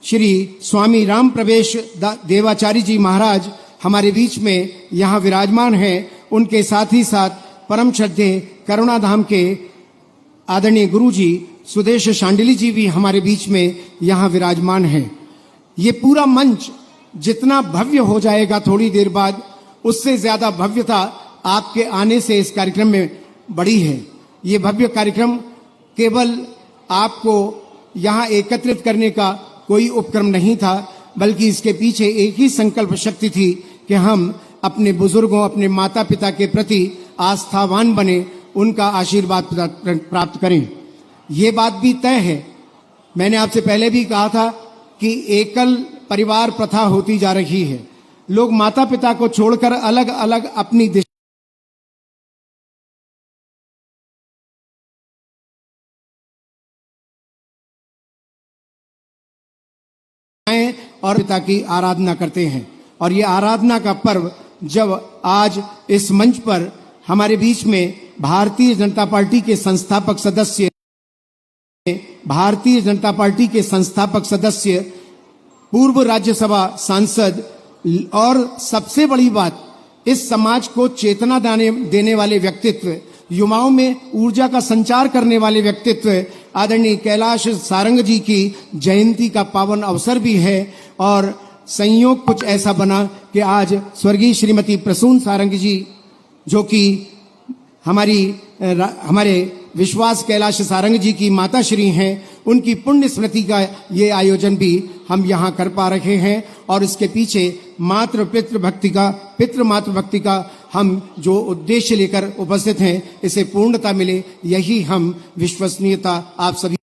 श्री स्वामी राम प्रवेश देवाचार्य जी महाराज हमारे बीच में यहाँ विराजमान हैं। उनके साथ ही साथ परम श्रद्धेय करुणाधाम के आदरणीय गुरु जी सुदेश शांडिली जी भी हमारे बीच में यहाँ विराजमान हैं। ये पूरा मंच जितना भव्य हो जाएगा थोड़ी देर बाद, उससे ज्यादा भव्यता आपके आने से इस कार्यक्रम में बढ़ी है। ये भव्य कार्यक्रम केवल आपको यहाँ एकत्रित करने का कोई उपक्रम नहीं था, बल्कि इसके पीछे एक ही संकल्प शक्ति थी कि हम अपने बुजुर्गों, अपने माता पिता के प्रति आस्थावान बने, उनका आशीर्वाद प्राप्त करें। ये बात भी तय है, मैंने आपसे पहले भी कहा था कि एकल परिवार प्रथा होती जा रही है। लोग माता पिता को छोड़कर अलग अलग अपनी दिशा और पिता की आराधना करते हैं। और ये आराधना का पर्व जब आज इस मंच पर हमारे बीच में भारतीय जनता पार्टी के संस्थापक सदस्य पूर्व राज्यसभा सांसद और सबसे बड़ी बात, इस समाज को चेतना देने वाले व्यक्तित्व, युवाओं में ऊर्जा का संचार करने वाले व्यक्तित्व आदरणीय कैलाश सारंग जी की जयंती का पावन अवसर भी है। और संयोग कुछ ऐसा बना कि आज स्वर्गीय श्रीमती प्रसून सारंग जी, जो कि हमारे विश्वास कैलाश सारंग जी की माता श्री हैं, उनकी पुण्य स्मृति का ये आयोजन भी हम यहाँ कर पा रहे हैं। और इसके पीछे पितृ मातृ भक्ति का हम जो उद्देश्य लेकर उपस्थित हैं, इसे पूर्णता मिले, यही हम विश्वसनीयता आप सभी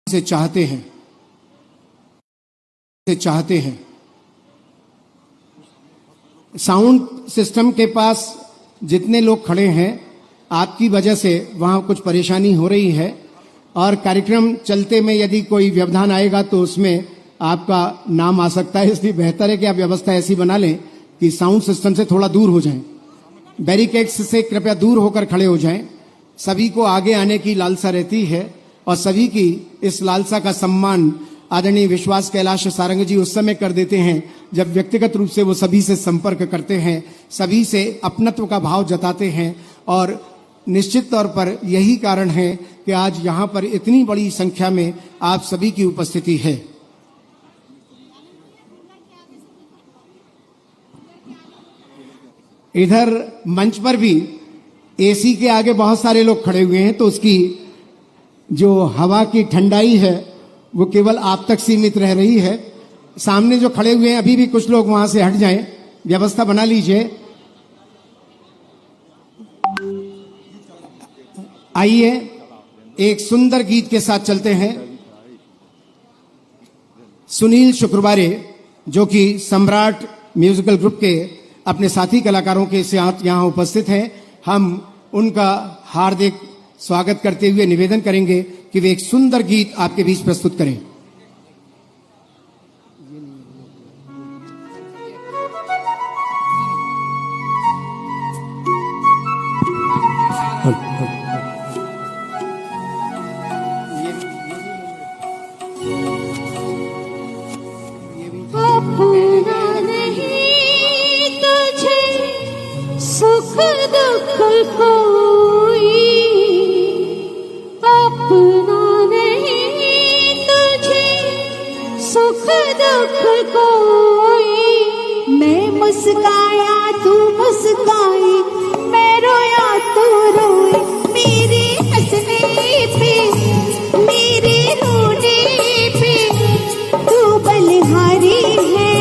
से चाहते हैं। साउंड सिस्टम के पास जितने लोग खड़े हैं, आपकी वजह से वहां कुछ परेशानी हो रही है, और कार्यक्रम चलते में यदि कोई व्यवधान आएगा तो उसमें आपका नाम आ सकता है। इसलिए बेहतर है कि आप व्यवस्था ऐसी बना लें कि साउंड सिस्टम से थोड़ा दूर हो जाएं, बैरिकेड्स से कृपया दूर होकर खड़े हो जाएं। सभी को आगे आने की लालसा रहती है, और सभी की इस लालसा का सम्मान आदरणीय विश्वास कैलाश सारंग जी उस समय कर देते हैं जब व्यक्तिगत रूप से वो सभी से संपर्क करते हैं, सभी से अपनत्व का भाव जताते हैं। और निश्चित तौर पर यही कारण है कि आज यहाँ पर इतनी बड़ी संख्या में आप सभी की उपस्थिति है। इधर मंच पर भी एसी के आगे बहुत सारे लोग खड़े हुए हैं, तो उसकी जो हवा की ठंडाई है वो केवल आप तक सीमित रह रही है। सामने जो खड़े हुए हैं, अभी भी कुछ लोग वहां से हट जाएं, व्यवस्था बना लीजिए। आइए एक सुंदर गीत के साथ चलते हैं। सुनील शुक्रवारे, जो कि सम्राट म्यूजिकल ग्रुप के अपने साथी कलाकारों के साथ यहाँ उपस्थित हैं, हम उनका हार्दिक स्वागत करते हुए निवेदन करेंगे कि वे एक सुंदर गीत आपके बीच प्रस्तुत करें। सुख दुख कोई अपना नहीं, तुझे सुख दुख कोई। मैं मुस्काया तू मुस्काई, मैं रोया तू रोई, मेरे हंसने पे मेरे रोने पे तू बलिहारी है।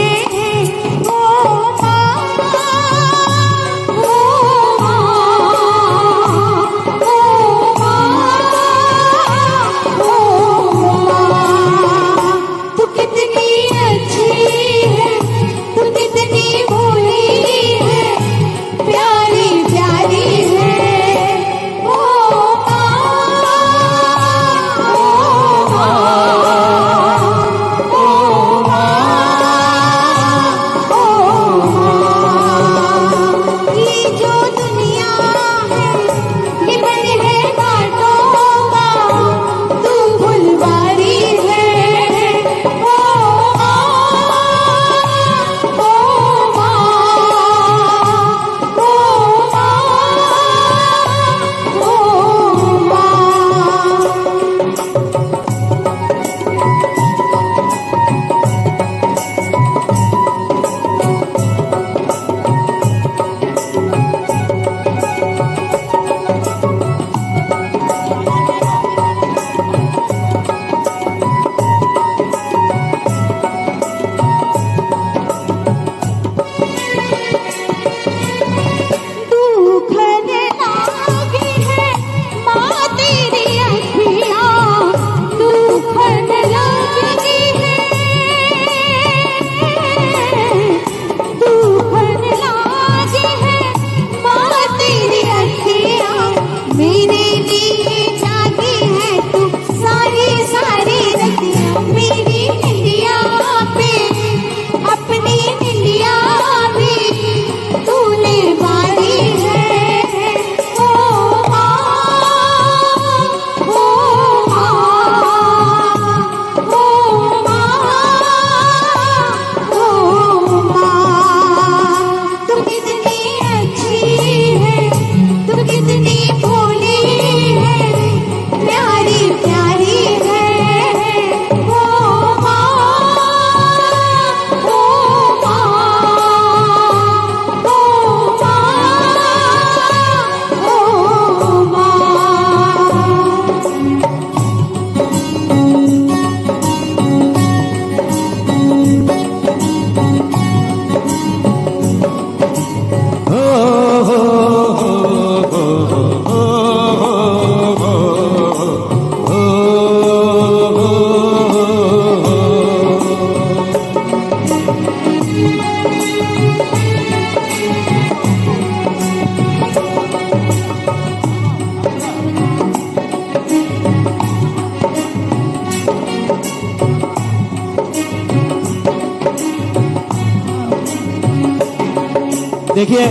देखिए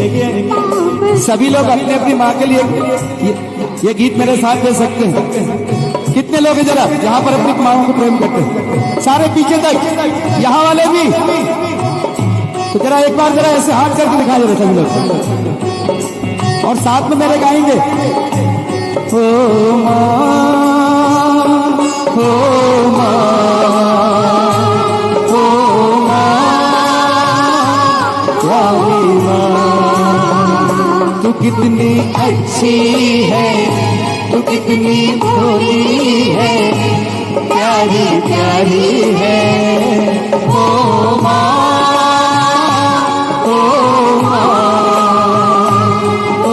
सभी लोग अपने अपनी माँ के लिए ये गीत मेरे साथ दे सकते हैं। कितने लोग हैं जरा जहां पर अपनी माओ को प्रेम करते हैं? सारे पीछे तक, यहाँ वाले भी। तो जरा एक बार जरा ऐसे हाथ करके दिखा दे सभी लोग, और साथ में मेरे गाएंगे। हो माँ, हो माँ, हो माँ, प्यारी माँ, तू कितनी अच्छी है, तू कितनी भोली है, प्यारी प्यारी है। ओ माँ, ओ माँ, ओ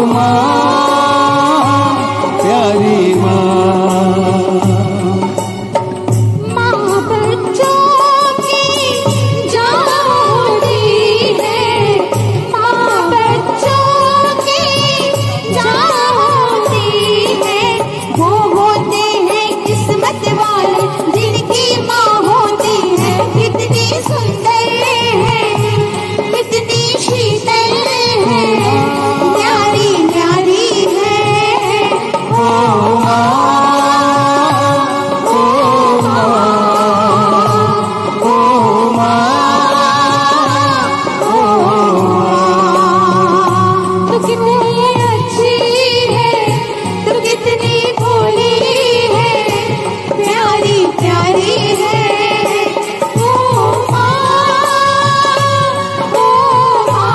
माँ, प्यारी माँ। माँ बच्चों की जान होती है, माँ बच्चों की जान होती है। वो होते हैं किस्मत वाले जिनकी माँ होती है। कितनी सुंदर है, कितनी शीतल है, प्यारी प्यारी है। ओ माँ, ओ माँ, ओ माँ, ओ तू कितनी अच्छी है, तू कितनी भोली है, प्यारी प्यारी है। ओ माँ, ओ माँ,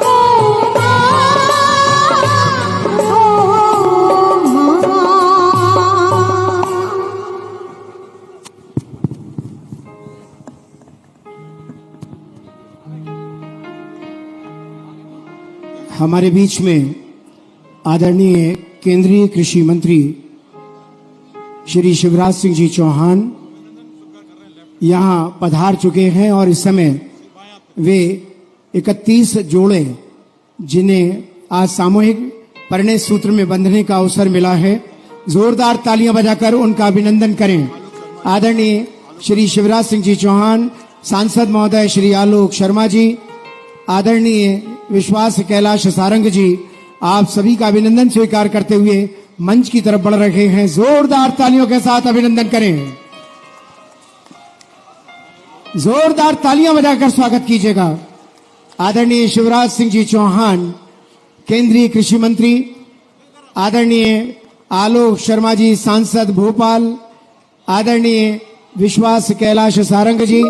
ओ माँ। हमारे बीच में आदरणीय केंद्रीय कृषि मंत्री श्री शिवराज सिंह जी चौहान यहाँ पधार चुके हैं और इस समय वे 31 जोड़े जिन्हें आज सामूहिक परिणय सूत्र में बंधने का अवसर मिला है, जोरदार तालियां बजाकर उनका अभिनंदन करें। आदरणीय श्री शिवराज सिंह जी चौहान, सांसद महोदय श्री आलोक शर्मा जी, आदरणीय विश्वास कैलाश सारंग जी, आप सभी का अभिनंदन स्वीकार करते हुए मंच की तरफ बढ़ रहे हैं। जोरदार तालियों के साथ अभिनंदन करें, जोरदार तालियां बजाकर स्वागत कीजिएगा। आदरणीय शिवराज सिंह जी चौहान, केंद्रीय कृषि मंत्री, आदरणीय आलोक शर्मा जी, सांसद भोपाल, आदरणीय विश्वास कैलाश सारंग जी,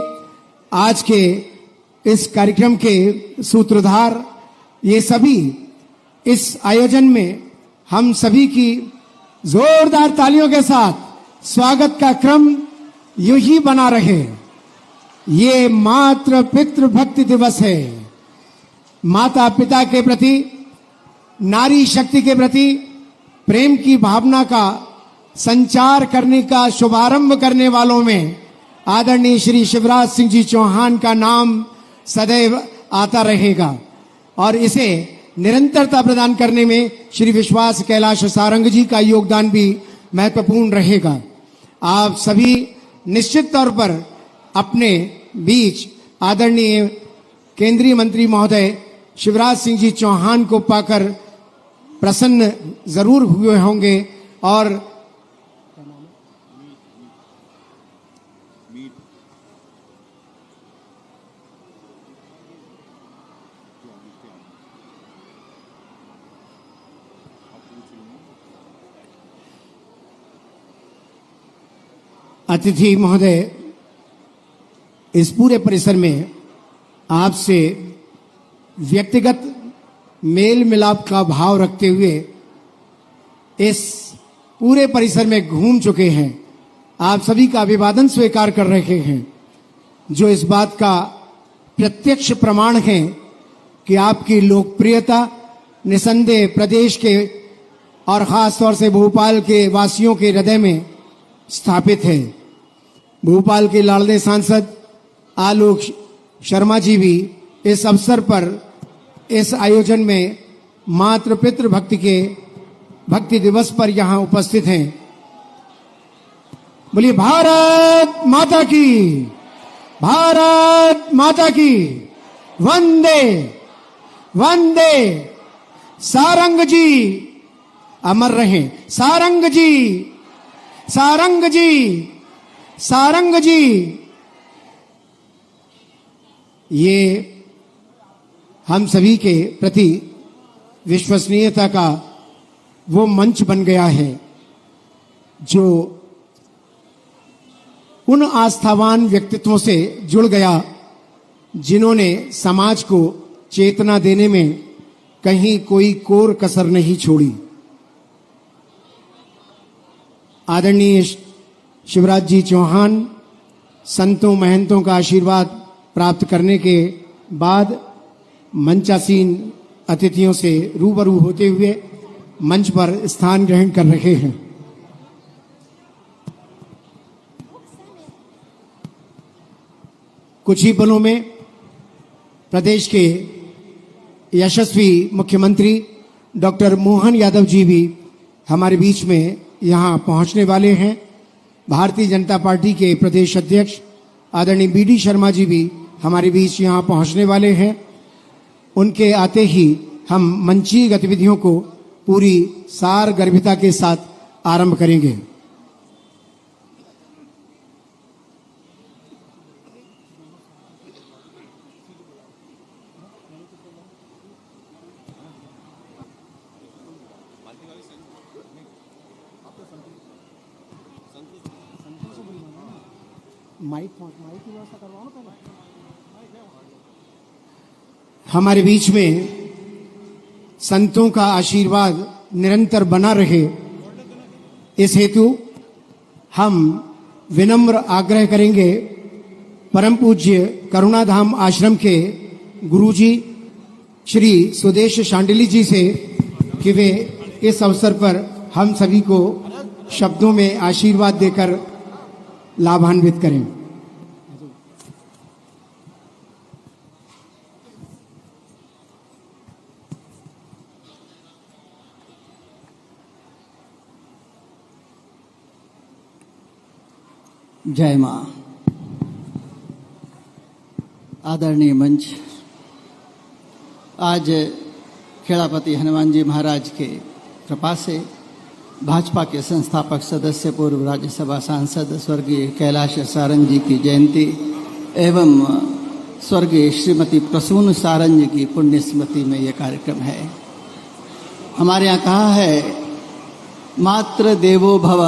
आज के इस कार्यक्रम के सूत्रधार, ये सभी इस आयोजन में हम सभी की जोरदार तालियों के साथ स्वागत का क्रम यूं ही बना रहे। ये मातृ पितृ भक्ति दिवस है। माता पिता के प्रति, नारी शक्ति के प्रति प्रेम की भावना का संचार करने का शुभारंभ करने वालों में आदरणीय श्री शिवराज सिंह जी चौहान का नाम सदैव आता रहेगा और इसे निरंतरता प्रदान करने में श्री विश्वास कैलाश सारंग जी का योगदान भी महत्वपूर्ण रहेगा। आप सभी निश्चित तौर पर अपने बीच आदरणीय केंद्रीय मंत्री महोदय शिवराज सिंह जी चौहान को पाकर प्रसन्न जरूर हुए होंगे और अतिथि महोदय इस पूरे परिसर में आपसे व्यक्तिगत मेल मिलाप का भाव रखते हुए इस पूरे परिसर में घूम चुके हैं। आप सभी का अभिवादन स्वीकार कर रहे हैं, जो इस बात का प्रत्यक्ष प्रमाण है कि आपकी लोकप्रियता निसंदेह प्रदेश के और खास तौर से भोपाल के वासियों के हृदय में स्थापित है। भोपाल के लाडले सांसद आलोक शर्मा जी भी इस अवसर पर इस आयोजन में मातृ पितृ भक्ति दिवस पर यहां उपस्थित हैं। बोलिए भारत माता की, भारत माता की। वंदे वंदे। सारंग जी अमर रहें। सारंग जी, सारंग जी, सारंग जी। ये हम सभी के प्रति विश्वसनीयता का वो मंच बन गया है जो उन आस्थावान व्यक्तित्वों से जुड़ गया जिन्होंने समाज को चेतना देने में कहीं कोई कोर कसर नहीं छोड़ी। आदरणीय शिवराज जी चौहान संतों महंतों का आशीर्वाद प्राप्त करने के बाद मंचासीन अतिथियों से रूबरू होते हुए मंच पर स्थान ग्रहण कर रहे हैं। कुछ ही पलों में प्रदेश के यशस्वी मुख्यमंत्री डॉक्टर मोहन यादव जी भी हमारे बीच में यहां पहुंचने वाले हैं। भारतीय जनता पार्टी के प्रदेश अध्यक्ष आदरणीय बीडी शर्मा जी भी हमारे बीच यहां पहुंचने वाले हैं। उनके आते ही हम मंचीय गतिविधियों को पूरी सार गर्भिता के साथ आरंभ करेंगे। माइक की व्यवस्था करवाओ ना पहले। हमारे बीच में संतों का आशीर्वाद निरंतर बना रहे, इस हेतु हम विनम्र आग्रह करेंगे परम पूज्य करुणाधाम आश्रम के गुरुजी श्री सुदेश शांडिली जी से कि वे इस अवसर पर हम सभी को शब्दों में आशीर्वाद देकर लाभान्वित करें। जय मां। आदरणीय मंच, आज खेड़ापति हनुमान जी महाराज के कृपा से भाजपा के संस्थापक सदस्य पूर्व राज्यसभा सांसद स्वर्गीय कैलाश सारंग जी की जयंती एवं स्वर्गीय श्रीमती प्रसून सारंग जी की पुण्य स्मृति में यह कार्यक्रम है। हमारे यहाँ कहा है मातृ देवो भव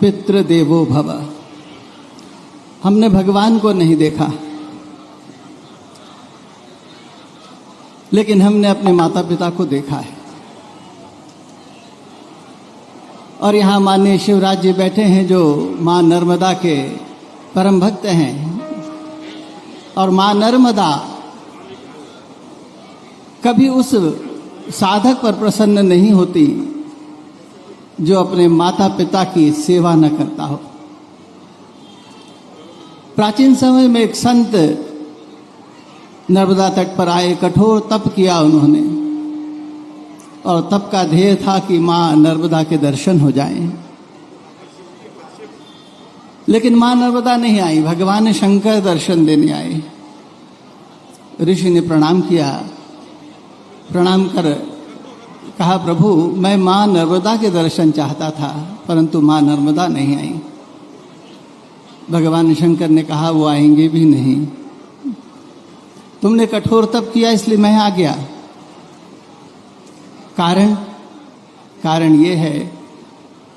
पितृ देवो भव। हमने भगवान को नहीं देखा, लेकिन हमने अपने माता पिता को देखा है। और यहाँ माननीय शिवराज जी बैठे हैं जो माँ नर्मदा के परम भक्त हैं। और माँ नर्मदा कभी उस साधक पर प्रसन्न नहीं होती जो अपने माता पिता की सेवा न करता हो। प्राचीन समय में एक संत नर्मदा तट पर आए, कठोर तप किया उन्होंने, और तप का ध्येय था कि मां नर्मदा के दर्शन हो जाएं। लेकिन मां नर्मदा नहीं आई, भगवान शंकर दर्शन देने आए। ऋषि ने प्रणाम किया, प्रणाम कर कहा प्रभु मैं मां नर्मदा के दर्शन चाहता था, परंतु मां नर्मदा नहीं आई। भगवान शंकर ने कहा वो आएंगे भी नहीं, तुमने कठोर तप किया इसलिए मैं आ गया। कारण ये है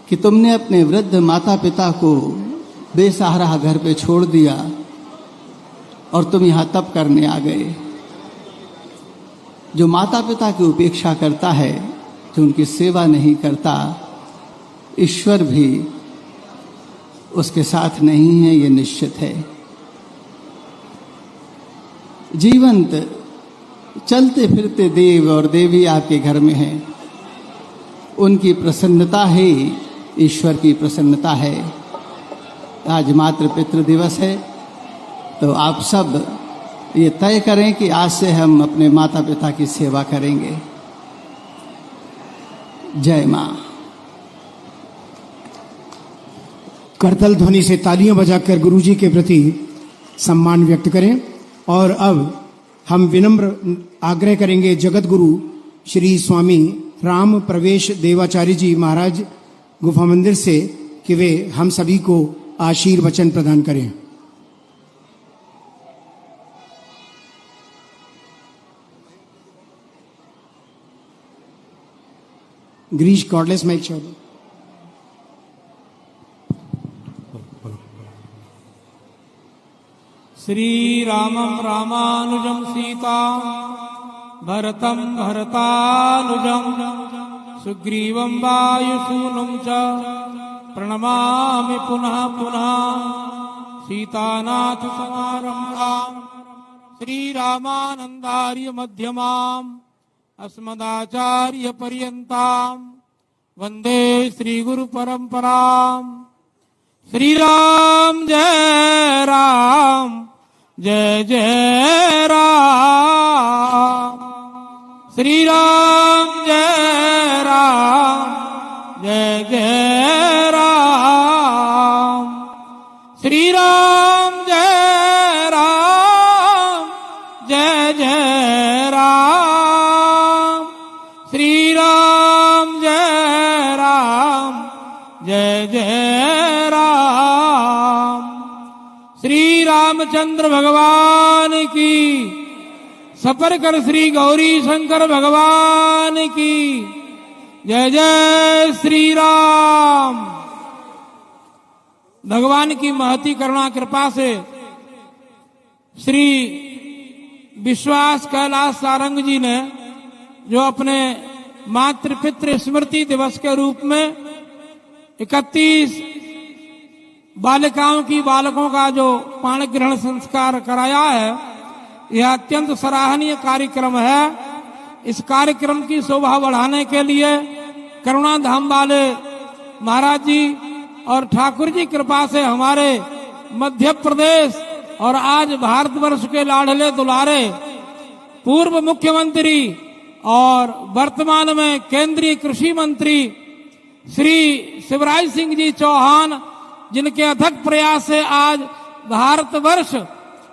कि तुमने अपने वृद्ध माता पिता को बेसहारा घर पे छोड़ दिया और तुम यहाँ तप करने आ गए। जो माता पिता की उपेक्षा करता है, जो उनकी सेवा नहीं करता, ईश्वर भी उसके साथ नहीं है, ये निश्चित है। जीवंत चलते फिरते देव और देवी आपके घर में हैं, उनकी प्रसन्नता ही ईश्वर की प्रसन्नता है। आज मातृ पितृ दिवस है, तो आप सब ये तय करें कि आज से हम अपने माता पिता की सेवा करेंगे। जय मां। करतल ध्वनि से तालियां बजाकर गुरुजी के प्रति सम्मान व्यक्त करें। और अब हम विनम्र आग्रह करेंगे जगत गुरु श्री स्वामी राम प्रवेश देवाचार्य जी महाराज गुफा मंदिर से कि वे हम सभी को आशीर्वचन प्रदान करें। Girish cordless mic shot. Shri रामं रामानुजं सीता भरतं भरतानुजं सुग्रीवं वायुसूनुं च प्रणमामि पुनः पुनः सीतानाथ समारम्भाम् श्रीरामानन्दार्य मध्यमाम् अस्मदाचार्य पर्यन्ताम् वन्दे श्रीगुरुपरम्पराम्। श्री राम जय जय राम। श्री राम जय जय राम। श्री राम जय जय राम। श्री राम जय जय राम। श्री रामचंद्र भगवान की, सफर कर श्री गौरी शंकर भगवान की जय जय श्री राम। भगवान की महती करुणा कृपा से श्री विश्वास कैलाश सारंग जी ने जो अपने मातृ पितृ स्मृति दिवस के रूप में 31 बालिकाओं की बालकों का जो पाणी ग्रहण संस्कार कराया है, यह अत्यंत सराहनीय कार्यक्रम है। इस कार्यक्रम की शोभा बढ़ाने के लिए करुणा धाम वाले महाराज जी और ठाकुर जी कृपा से हमारे मध्य प्रदेश और आज भारतवर्ष के लाडले दुलारे पूर्व मुख्यमंत्री और वर्तमान में केंद्रीय कृषि मंत्री श्री शिवराज सिंह जी चौहान, जिनके अथक प्रयास से आज भारतवर्ष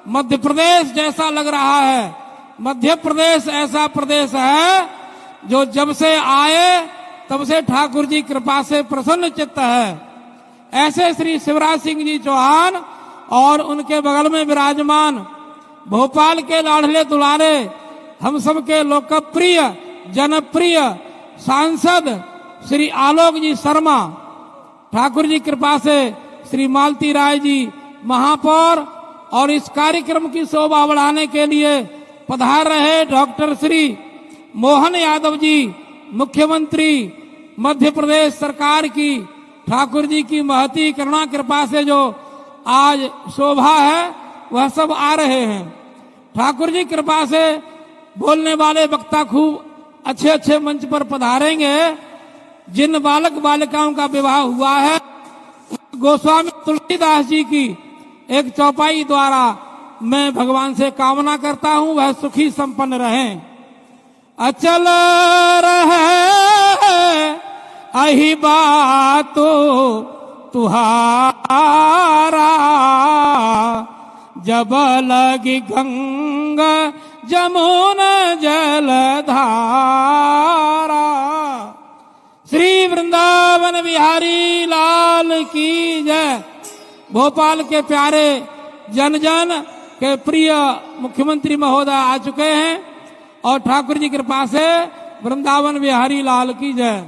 मध्य प्रदेश जैसा लग रहा है। मध्य प्रदेश ऐसा प्रदेश है जो जब से आए तब से ठाकुर जी कृपा से प्रसन्न चित्त है। ऐसे श्री शिवराज सिंह जी चौहान और उनके बगल में विराजमान भोपाल के लाडले दुलारे हम सबके लोकप्रिय जनप्रिय सांसद श्री आलोक जी शर्मा, ठाकुर जी कृपा से श्री मालती राय जी महापौर, और इस कार्यक्रम की शोभा बढ़ाने के लिए पधार रहे डॉक्टर श्री मोहन यादव जी मुख्यमंत्री मध्य प्रदेश सरकार की, ठाकुर जी की महती करुणा कृपा से जो आज शोभा है वह सब आ रहे हैं। ठाकुर जी कृपा से बोलने वाले वक्ता खूब अच्छे अच्छे मंच पर पधारेंगे। जिन बालक बालिकाओं का विवाह हुआ है, गोस्वामी तुलसीदास जी की एक चौपाई द्वारा मैं भगवान से कामना करता हूं वह सुखी संपन्न रहें। अचल रहे अहि बातो तुहारा, जब लगी गंगा जमुना जलधारा। श्री वृंदावन बिहारी लाल की जय। भोपाल के प्यारे जन जन के प्रिय मुख्यमंत्री महोदय आ चुके हैं और ठाकुर जी कृपा से वृंदावन बिहारी लाल की जय।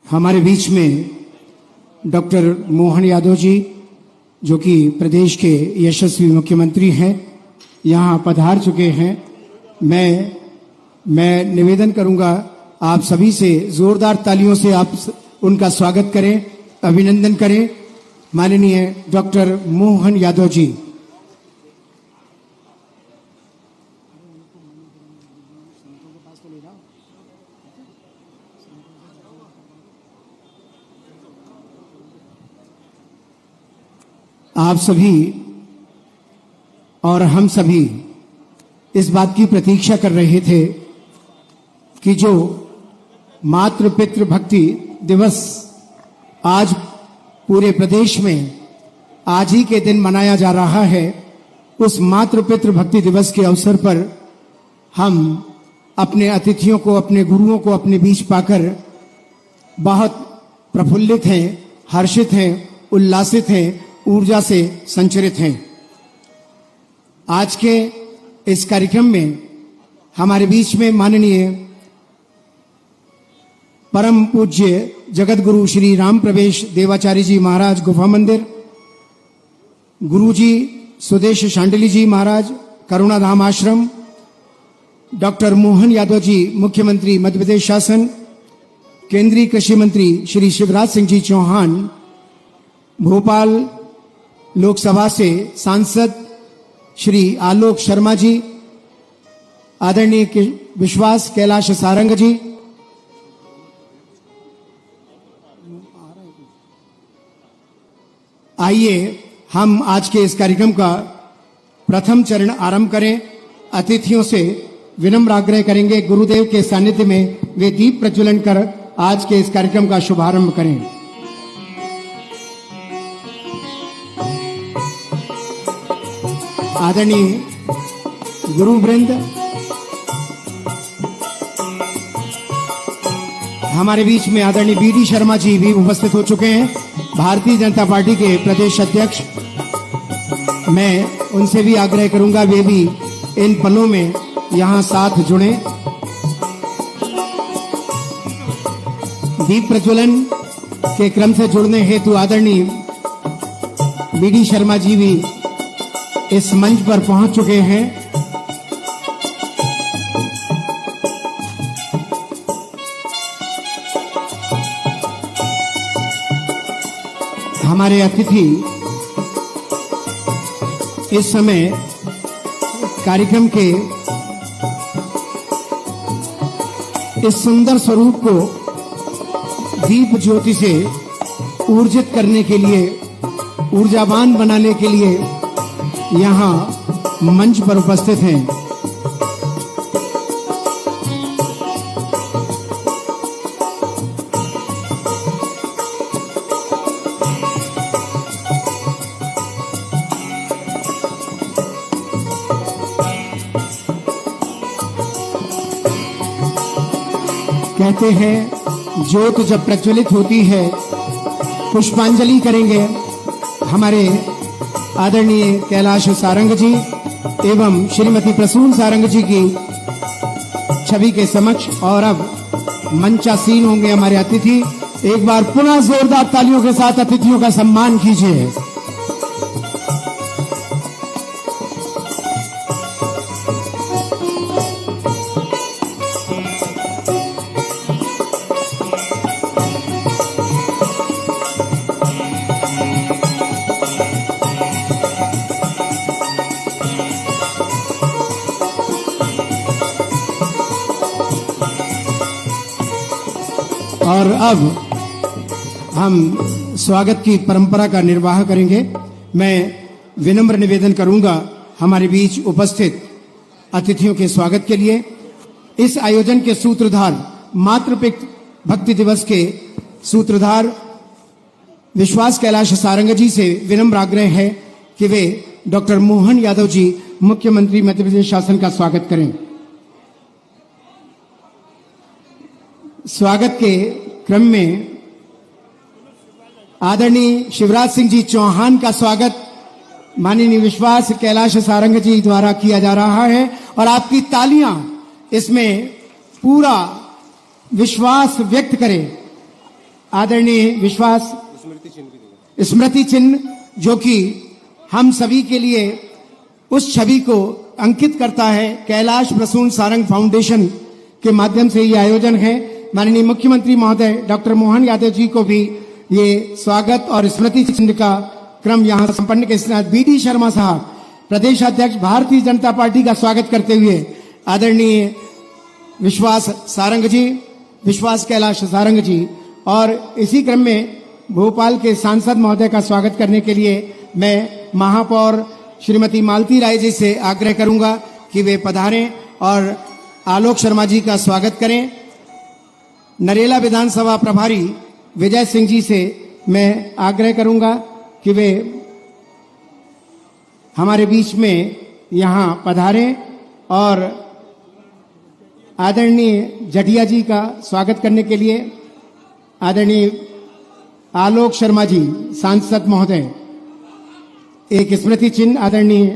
हमारे बीच में डॉक्टर मोहन यादव जी, जो कि प्रदेश के यशस्वी मुख्यमंत्री हैं, यहाँ पधार चुके हैं। मैं निवेदन करूंगा आप सभी से जोरदार तालियों से आप उनका स्वागत करें, अभिनंदन करें। माननीय डॉक्टर मोहन यादव जी। आप सभी और हम सभी इस बात की प्रतीक्षा कर रहे थे कि जो मातृ पितृ भक्ति दिवस आज पूरे प्रदेश में आज ही के दिन मनाया जा रहा है, उस मातृ पितृ भक्ति दिवस के अवसर पर हम अपने अतिथियों को, अपने गुरुओं को अपने बीच पाकर बहुत प्रफुल्लित हैं, हर्षित हैं, उल्लासित हैं, ऊर्जा से संचरित हैं। आज के इस कार्यक्रम में हमारे बीच में माननीय परम पूज्य जगत गुरु श्री राम प्रवेश देवाचार्य जी महाराज गुफा मंदिर, गुरुजी सुदेश शांडिली जी महाराज करुणाधाम आश्रम, डॉक्टर मोहन यादव जी मुख्यमंत्री मध्य प्रदेश शासन, केंद्रीय कृषि मंत्री श्री शिवराज सिंह जी चौहान, भोपाल लोकसभा से सांसद श्री आलोक शर्मा जी, आदरणीय विश्वास कैलाश सारंग जी, आइए हम आज के इस कार्यक्रम का प्रथम चरण आरंभ करें। अतिथियों से विनम्र आग्रह करेंगे गुरुदेव के सानिध्य में वे दीप प्रज्वलन कर आज के इस कार्यक्रम का शुभारंभ करें। आदरणीय गुरुवृंद, हमारे बीच में आदरणीय बीडी शर्मा जी भी उपस्थित हो चुके हैं, भारतीय जनता पार्टी के प्रदेश अध्यक्ष। मैं उनसे भी आग्रह करूंगा वे भी इन पलों में यहां साथ जुड़े। दीप प्रज्वलन के क्रम से जुड़ने हेतु आदरणीय बीडी शर्मा जी भी इस मंच पर पहुंच चुके हैं। हमारे अतिथि इस समय कार्यक्रम के इस सुंदर स्वरूप को दीप ज्योति से ऊर्जित करने के लिए, ऊर्जावान बनाने के लिए यहाँ मंच पर उपस्थित हैं। कहते हैं ज्योत जब प्रज्वलित होती है पुष्पांजलि करेंगे हमारे आदरणीय कैलाश सारंग जी एवं श्रीमती प्रसून सारंग जी की छवि के समक्ष। और अब मंचासीन होंगे हमारे अतिथि। एक बार पुनः जोरदार तालियों के साथ अतिथियों का सम्मान कीजिए। और अब हम स्वागत की परंपरा का निर्वाह करेंगे। मैं विनम्र निवेदन करूंगा हमारे बीच उपस्थित अतिथियों के स्वागत के लिए। इस आयोजन के सूत्रधार, मातृपितृ भक्ति दिवस के सूत्रधार विश्वास कैलाश सारंग जी से विनम्र आग्रह है कि वे डॉक्टर मोहन यादव जी मुख्यमंत्री मध्य प्रदेश शासन का स्वागत करें। स्वागत के क्रम में आदरणीय शिवराज सिंह जी चौहान का स्वागत माननीय विश्वास कैलाश सारंग जी द्वारा किया जा रहा है और आपकी तालियां इसमें पूरा विश्वास व्यक्त करें। आदरणीय विश्वास स्मृति चिन्ह जो कि हम सभी के लिए उस छवि को अंकित करता है, कैलाश प्रसून सारंग फाउंडेशन के माध्यम से ये आयोजन है। माननीय मुख्यमंत्री महोदय डॉक्टर मोहन यादव जी को भी ये स्वागत और स्मृति चिन्ह का क्रम यहाँ संपन्न के साथ बीडी शर्मा साहब प्रदेश अध्यक्ष भारतीय जनता पार्टी का स्वागत करते हुए आदरणीय विश्वास सारंग जी, विश्वास कैलाश सारंग जी, और इसी क्रम में भोपाल के सांसद महोदय का स्वागत करने के लिए मैं महापौर श्रीमती मालती राय जी से आग्रह करूंगा कि वे पधारें और आलोक शर्मा जी का स्वागत करें। नरेला विधानसभा प्रभारी विजय सिंह जी से मैं आग्रह करूंगा कि वे हमारे बीच में यहाँ पधारें और आदरणीय जटिया जी का स्वागत करने के लिए आदरणीय आलोक शर्मा जी सांसद महोदय, एक स्मृति चिन्ह आदरणीय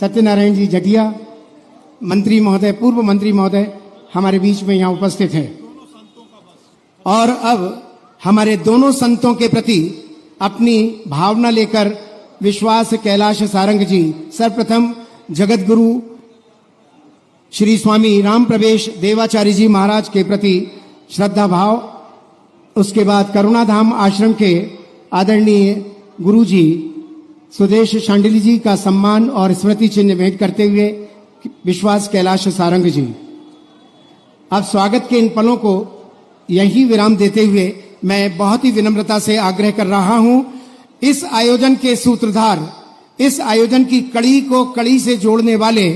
सत्यनारायण जी जटिया मंत्री महोदय, पूर्व मंत्री महोदय हमारे बीच में यहाँ उपस्थित हैं। और अब हमारे दोनों संतों के प्रति अपनी भावना लेकर विश्वास कैलाश सारंग जी सर्वप्रथम जगत गुरु श्री स्वामी राम प्रवेश देवाचार्य जी महाराज के प्रति श्रद्धा भाव, उसके बाद करुणाधाम आश्रम के आदरणीय गुरु जी सुदेश शांडिली जी का सम्मान और स्मृति चिन्ह भेंट करते हुए विश्वास कैलाश सारंग जी। अब स्वागत के इन पलों को यही विराम देते हुए मैं बहुत ही विनम्रता से आग्रह कर रहा हूं इस आयोजन के सूत्रधार, इस आयोजन की कड़ी को कड़ी से जोड़ने वाले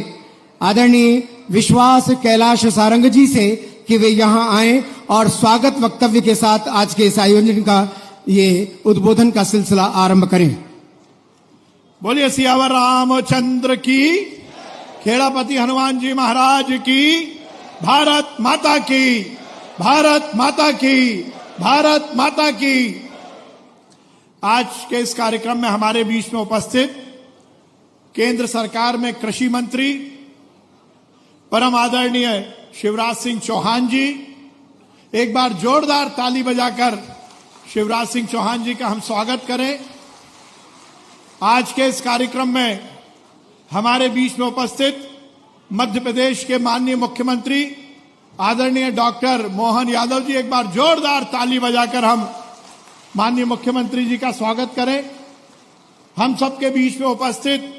आदरणीय विश्वास कैलाश सारंग जी से कि वे यहां आए और स्वागत वक्तव्य के साथ आज के इस आयोजन का ये उद्बोधन का सिलसिला आरंभ करें। बोलिए सियावर रामचंद्र की, खेड़ापति हनुमान जी महाराज की, भारत माता की, भारत माता की, भारत माता की। आज के इस कार्यक्रम में हमारे बीच में उपस्थित केंद्र सरकार में कृषि मंत्री परम आदरणीय शिवराज सिंह चौहान जी, एक बार जोरदार ताली बजाकर शिवराज सिंह चौहान जी का हम स्वागत करें। आज के इस कार्यक्रम में हमारे बीच में उपस्थित मध्य प्रदेश के माननीय मुख्यमंत्री आदरणीय डॉक्टर मोहन यादव जी, एक बार जोरदार ताली बजाकर हम माननीय मुख्यमंत्री जी का स्वागत करें। हम सबके बीच में उपस्थित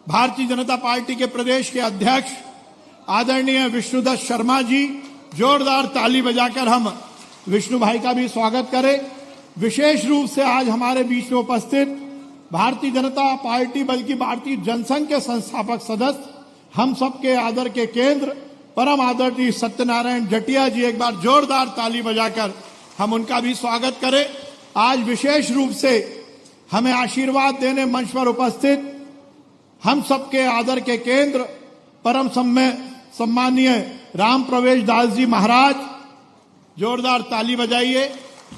भारतीय जनता पार्टी के प्रदेश के अध्यक्ष आदरणीय विष्णुदत्त शर्मा जी, जोरदार ताली बजाकर हम विष्णु भाई का भी स्वागत करें। विशेष रूप से आज हमारे बीच में उपस्थित भारतीय जनता पार्टी बल्कि भारतीय जनसंघ के संस्थापक सदस्य, हम सबके आदर के केंद्र परम आदरणीय सत्यनारायण जटिया जी, एक बार जोरदार ताली बजाकर हम उनका भी स्वागत करें। आज विशेष रूप से हमें आशीर्वाद देने मंच पर उपस्थित हम सबके आदर के केंद्र परम सम्मानीय राम प्रवेश दास जी महाराज, जोरदार ताली बजाइए।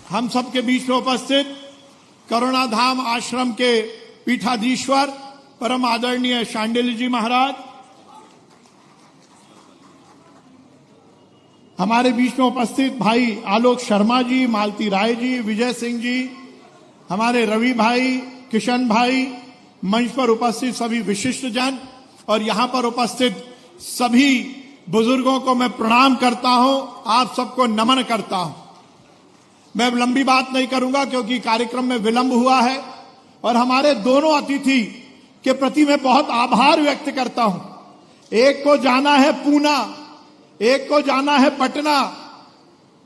हम सबके बीच में उपस्थित करुणाधाम आश्रम के पीठाधीश्वर परम आदरणीय शांडिल जी महाराज, हमारे बीच में उपस्थित भाई आलोक शर्मा जी, मालती राय जी, विजय सिंह जी, हमारे रवि भाई, किशन भाई, मंच पर उपस्थित सभी विशिष्ट जन और यहां पर उपस्थित सभी बुजुर्गों को मैं प्रणाम करता हूं, आप सबको नमन करता हूं। मैं लंबी बात नहीं करूंगा क्योंकि कार्यक्रम में विलंब हुआ है और हमारे दोनों अतिथि के प्रति मैं बहुत आभार व्यक्त करता हूं। एक को जाना है पूना, एक को जाना है पटना,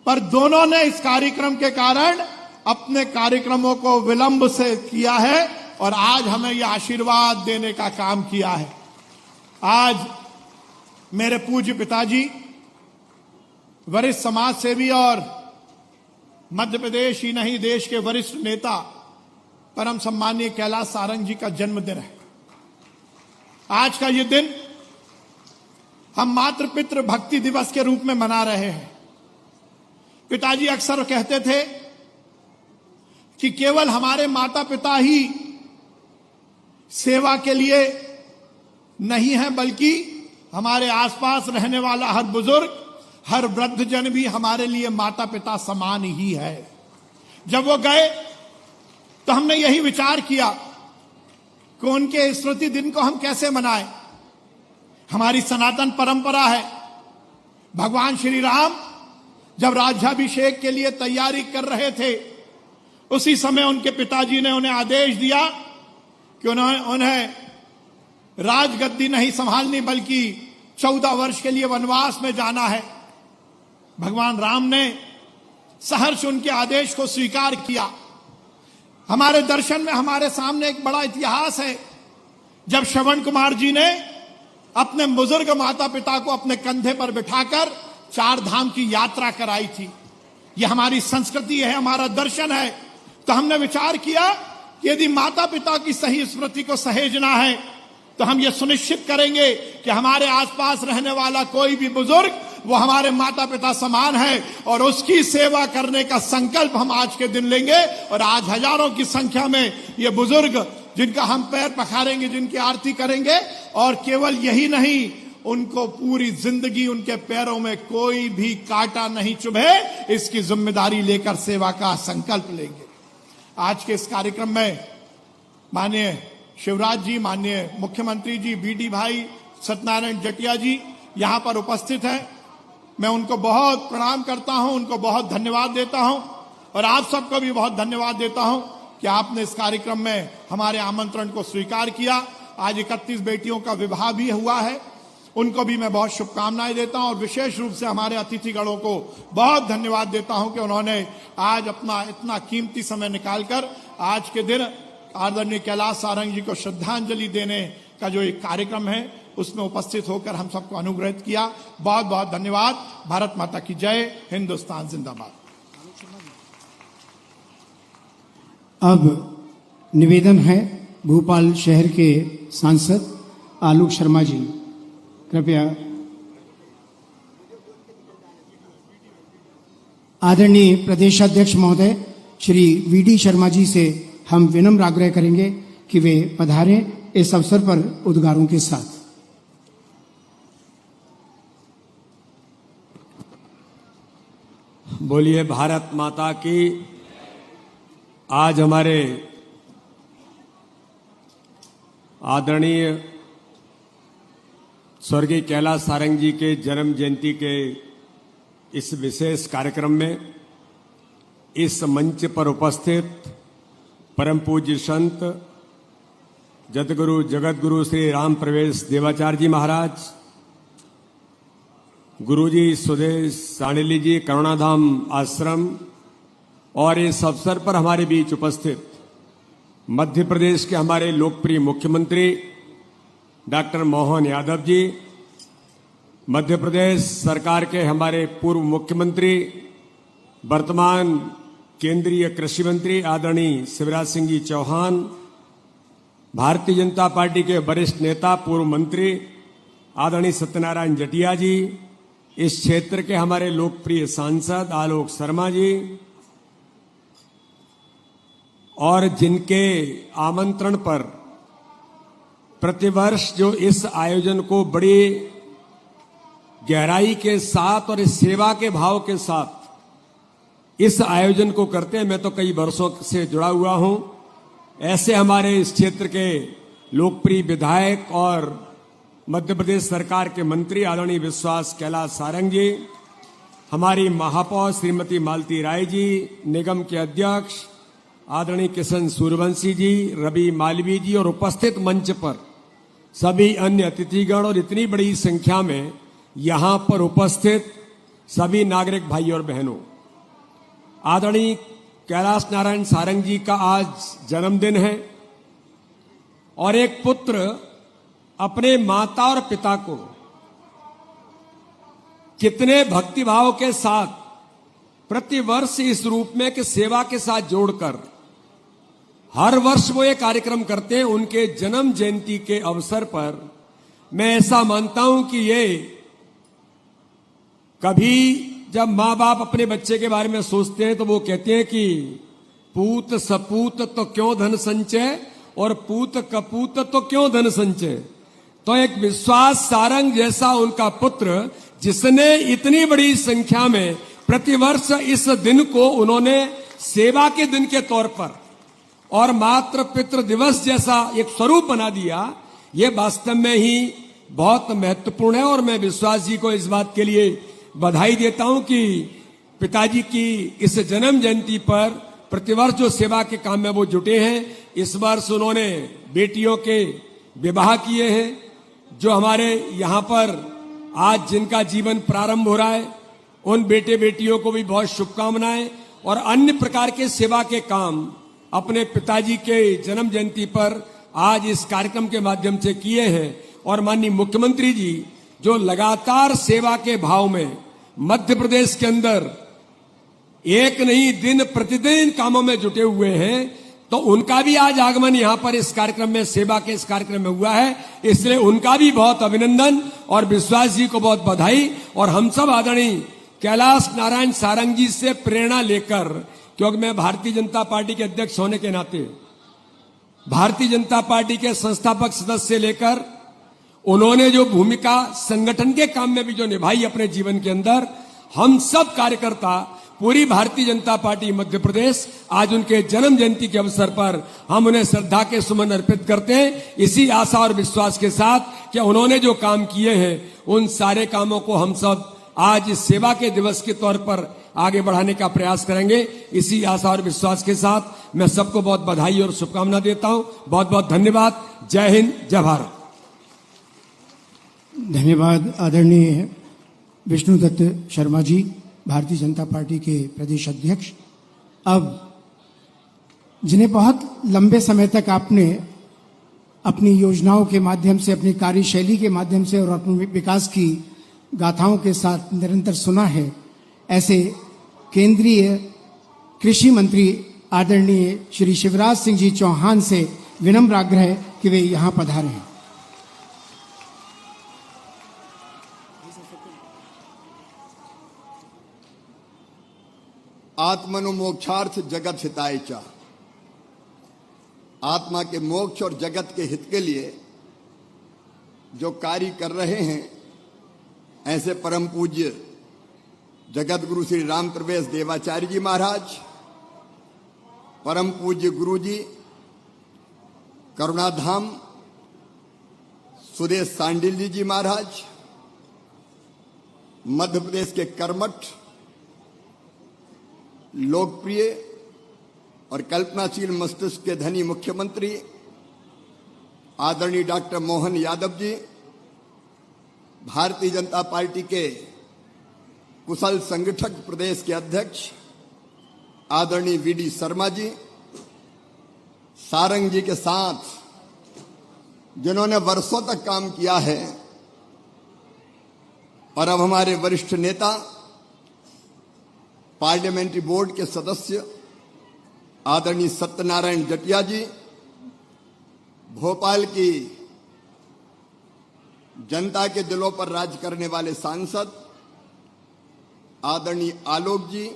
पर दोनों ने इस कार्यक्रम के कारण अपने कार्यक्रमों को विलंब से किया है और आज हमें यह आशीर्वाद देने का काम किया है। आज मेरे पूज्य पिताजी, वरिष्ठ समाज सेवी और मध्य प्रदेश ही नहीं देश के वरिष्ठ नेता परम सम्मानीय कैलाश सारंग जी का जन्मदिन है। आज का ये दिन हम मातृ पितृ भक्ति दिवस के रूप में मना रहे हैं। पिताजी अक्सर कहते थे कि केवल हमारे माता पिता ही सेवा के लिए नहीं है, बल्कि हमारे आसपास रहने वाला हर बुजुर्ग, हर वृद्धजन भी हमारे लिए माता पिता समान ही है। जब वो गए तो हमने यही विचार किया कि उनके स्मृति दिन को हम कैसे मनाएं। हमारी सनातन परंपरा है, भगवान श्री राम जब राज्याभिषेक के लिए तैयारी कर रहे थे, उसी समय उनके पिताजी ने उन्हें आदेश दिया कि उन्हें राजगद्दी नहीं संभालनी बल्कि 14 वर्ष के लिए वनवास में जाना है। भगवान राम ने सहर्ष उनके आदेश को स्वीकार किया। हमारे दर्शन में हमारे सामने एक बड़ा इतिहास है। जब श्रवण कुमार जी ने अपने बुजुर्ग माता पिता को अपने कंधे पर बिठाकर 4 धाम की यात्रा कराई थी। यह हमारी संस्कृति है, हमारा दर्शन है तो हमने विचार किया कि यदि माता पिता की सही स्मृति को सहेजना है तो हम ये सुनिश्चित करेंगे कि हमारे आसपास रहने वाला कोई भी बुजुर्ग वो हमारे माता पिता समान है और उसकी सेवा करने का संकल्प हम आज के दिन लेंगे। और आज हजारों की संख्या में ये बुजुर्ग जिनका हम पैर पखारेंगे, जिनकी आरती करेंगे, और केवल यही नहीं, उनको पूरी जिंदगी उनके पैरों में कोई भी कांटा नहीं चुभे, इसकी जिम्मेदारी लेकर सेवा का संकल्प लेंगे। आज के इस कार्यक्रम में माननीय शिवराज जी, माननीय मुख्यमंत्री जी, बीडी भाई, सत्यनारायण जटिया जी यहां पर उपस्थित हैं। मैं उनको बहुत प्रणाम करता हूं, उनको बहुत धन्यवाद देता हूं और आप सबको भी बहुत धन्यवाद देता हूं कि आपने इस कार्यक्रम में हमारे आमंत्रण को स्वीकार किया। आज 31 बेटियों का विवाह भी हुआ है, उनको भी मैं बहुत शुभकामनाएं देता हूं और विशेष रूप से हमारे अतिथिगणों को बहुत धन्यवाद देता हूं कि उन्होंने आज अपना इतना कीमती समय निकालकर आज के दिन आदरणीय कैलाश सारंग जी को श्रद्धांजलि देने का जो एक कार्यक्रम है उसमें उपस्थित होकर हम सबको अनुग्रहित किया। बहुत बहुत धन्यवाद। भारत माता की जय, हिंदुस्तान जिंदाबाद। अब निवेदन है भोपाल शहर के सांसद आलोक शर्मा जी, कृपया। आदरणीय प्रदेशाध्यक्ष महोदय श्री वीडी शर्मा जी से हम विनम्र आग्रह करेंगे कि वे पधारें इस अवसर पर उद्गारों के साथ। बोलिए भारत माता की। आज हमारे आदरणीय स्वर्गीय कैलाश सारंग जी के जन्म जयंती के इस विशेष कार्यक्रम में इस मंच पर उपस्थित परम पूज्य संत जगतगुरु जगतगुरु श्री राम प्रवेश देवाचार्य जी महाराज, गुरुजी सुदेश साणिली जी करुणाधाम आश्रम और इस अवसर पर हमारे बीच उपस्थित मध्य प्रदेश के हमारे लोकप्रिय मुख्यमंत्री डॉक्टर मोहन यादव जी, मध्य प्रदेश सरकार के हमारे पूर्व मुख्यमंत्री वर्तमान केंद्रीय कृषि मंत्री आदरणीय शिवराज सिंह जी चौहान, भारतीय जनता पार्टी के वरिष्ठ नेता पूर्व मंत्री आदरणीय सत्यनारायण जटिया जी, इस क्षेत्र के हमारे लोकप्रिय सांसद आलोक शर्मा जी और जिनके आमंत्रण पर प्रतिवर्ष जो इस आयोजन को बड़ी गहराई के साथ और इस सेवा के भाव के साथ इस आयोजन को करते हैं, मैं तो कई वर्षों से जुड़ा हुआ हूं। ऐसे हमारे इस क्षेत्र के लोकप्रिय विधायक और मध्य प्रदेश सरकार के मंत्री आदरणीय विश्वास कैलाश सारंग जी, हमारी महापौर श्रीमती मालती राय जी, निगम के अध्यक्ष आदरणीय किशन सूर्यवंशी जी, रवि मालवीय जी और उपस्थित मंच पर सभी अन्य अतिथिगण और इतनी बड़ी संख्या में यहां पर उपस्थित सभी नागरिक भाई और बहनों, आदरणीय कैलाश नारायण सारंग जी का आज जन्मदिन है और एक पुत्र अपने माता और पिता को कितने भक्तिभाव के साथ प्रतिवर्ष इस रूप में कि सेवा के साथ जोड़कर हर वर्ष वो ये कार्यक्रम करते हैं। उनके जन्म जयंती के अवसर पर मैं ऐसा मानता हूं कि ये कभी जब माँ बाप अपने बच्चे के बारे में सोचते हैं तो वो कहते हैं कि पूत सपूत तो क्यों धन संचय और पूत कपूत तो क्यों धन संचय। तो एक विश्वास सारंग जैसा उनका पुत्र जिसने इतनी बड़ी संख्या में प्रतिवर्ष इस दिन को उन्होंने सेवा के दिन के तौर पर और मातृ पितृ दिवस जैसा एक स्वरूप बना दिया, ये वास्तव में ही बहुत महत्वपूर्ण है। और मैं विश्वास जी को इस बात के लिए बधाई देता हूं कि पिताजी की इस जन्म जयंती पर प्रतिवर्ष जो सेवा के काम में वो जुटे हैं, इस वर्ष उन्होंने बेटियों के विवाह किए हैं। जो हमारे यहाँ पर आज जिनका जीवन प्रारंभ हो रहा है उन बेटे बेटियों को भी बहुत शुभकामनाएं और अन्य प्रकार के सेवा के काम अपने पिताजी के जन्म जयंती पर आज इस कार्यक्रम के माध्यम से किए हैं। और माननीय मुख्यमंत्री जी जो लगातार सेवा के भाव में मध्य प्रदेश के अंदर एक नहीं दिन प्रतिदिन कामों में जुटे हुए हैं, तो उनका भी आज आगमन यहां पर इस कार्यक्रम में, सेवा के इस कार्यक्रम में हुआ है। इसलिए उनका भी बहुत अभिनंदन और विश्वास जी को बहुत बधाई। और हम सब आदरणीय कैलाश नारायण सारंग जी से प्रेरणा लेकर, क्योंकि मैं भारतीय जनता पार्टी के अध्यक्ष होने के नाते, भारतीय जनता पार्टी के संस्थापक सदस्य लेकर उन्होंने जो भूमिका संगठन के काम में भी जो निभाई अपने जीवन के अंदर, हम सब कार्यकर्ता पूरी भारतीय जनता पार्टी मध्य प्रदेश आज उनके जन्म जयंती के अवसर पर हम उन्हें श्रद्धा के सुमन अर्पित करते हैं, इसी आशा और विश्वास के साथ कि उन्होंने जो काम किए हैं उन सारे कामों को हम सब आज इस सेवा के दिवस के तौर पर आगे बढ़ाने का प्रयास करेंगे। इसी आशा और विश्वास के साथ मैं सबको बहुत बधाई और शुभकामना देता हूं। बहुत बहुत धन्यवाद। जय हिंद, जय भारत। धन्यवाद आदरणीय विष्णुदत्त शर्मा जी, भारतीय जनता पार्टी के प्रदेश अध्यक्ष। अब जिन्हें बहुत लंबे समय तक आपने अपनी योजनाओं के माध्यम से, अपनी कार्यशैली के माध्यम से और अपने विकास की गाथाओं के साथ निरंतर सुना है, ऐसे केंद्रीय कृषि मंत्री आदरणीय श्री शिवराज सिंह जी चौहान से विनम्र आग्रह कि वे यहां पधारें। आत्मनो मोक्षार्थ जगत हिताय च, आत्मा के मोक्ष और जगत के हित के लिए जो कार्य कर रहे हैं, ऐसे परम पूज्य जगत गुरु श्री राम प्रवेश देवाचार्य जी महाराज, परम पूज्य गुरु जी करुणाधाम सुदेश सांडिल जी महाराज, मध्य प्रदेश के कर्मठ, लोकप्रिय और कल्पनाशील मस्तिष्क के धनी मुख्यमंत्री आदरणीय डॉक्टर मोहन यादव जी, भारतीय जनता पार्टी के कुशल संगठक प्रदेश के अध्यक्ष आदरणीय वीडी शर्मा जी, सारंग जी के साथ जिन्होंने वर्षों तक काम किया है और अब हमारे वरिष्ठ नेता, पार्लियामेंट्री बोर्ड के सदस्य आदरणीय सत्यनारायण जटिया जी, भोपाल की जनता के दिलों पर राज करने वाले सांसद आदरणीय आलोक जी,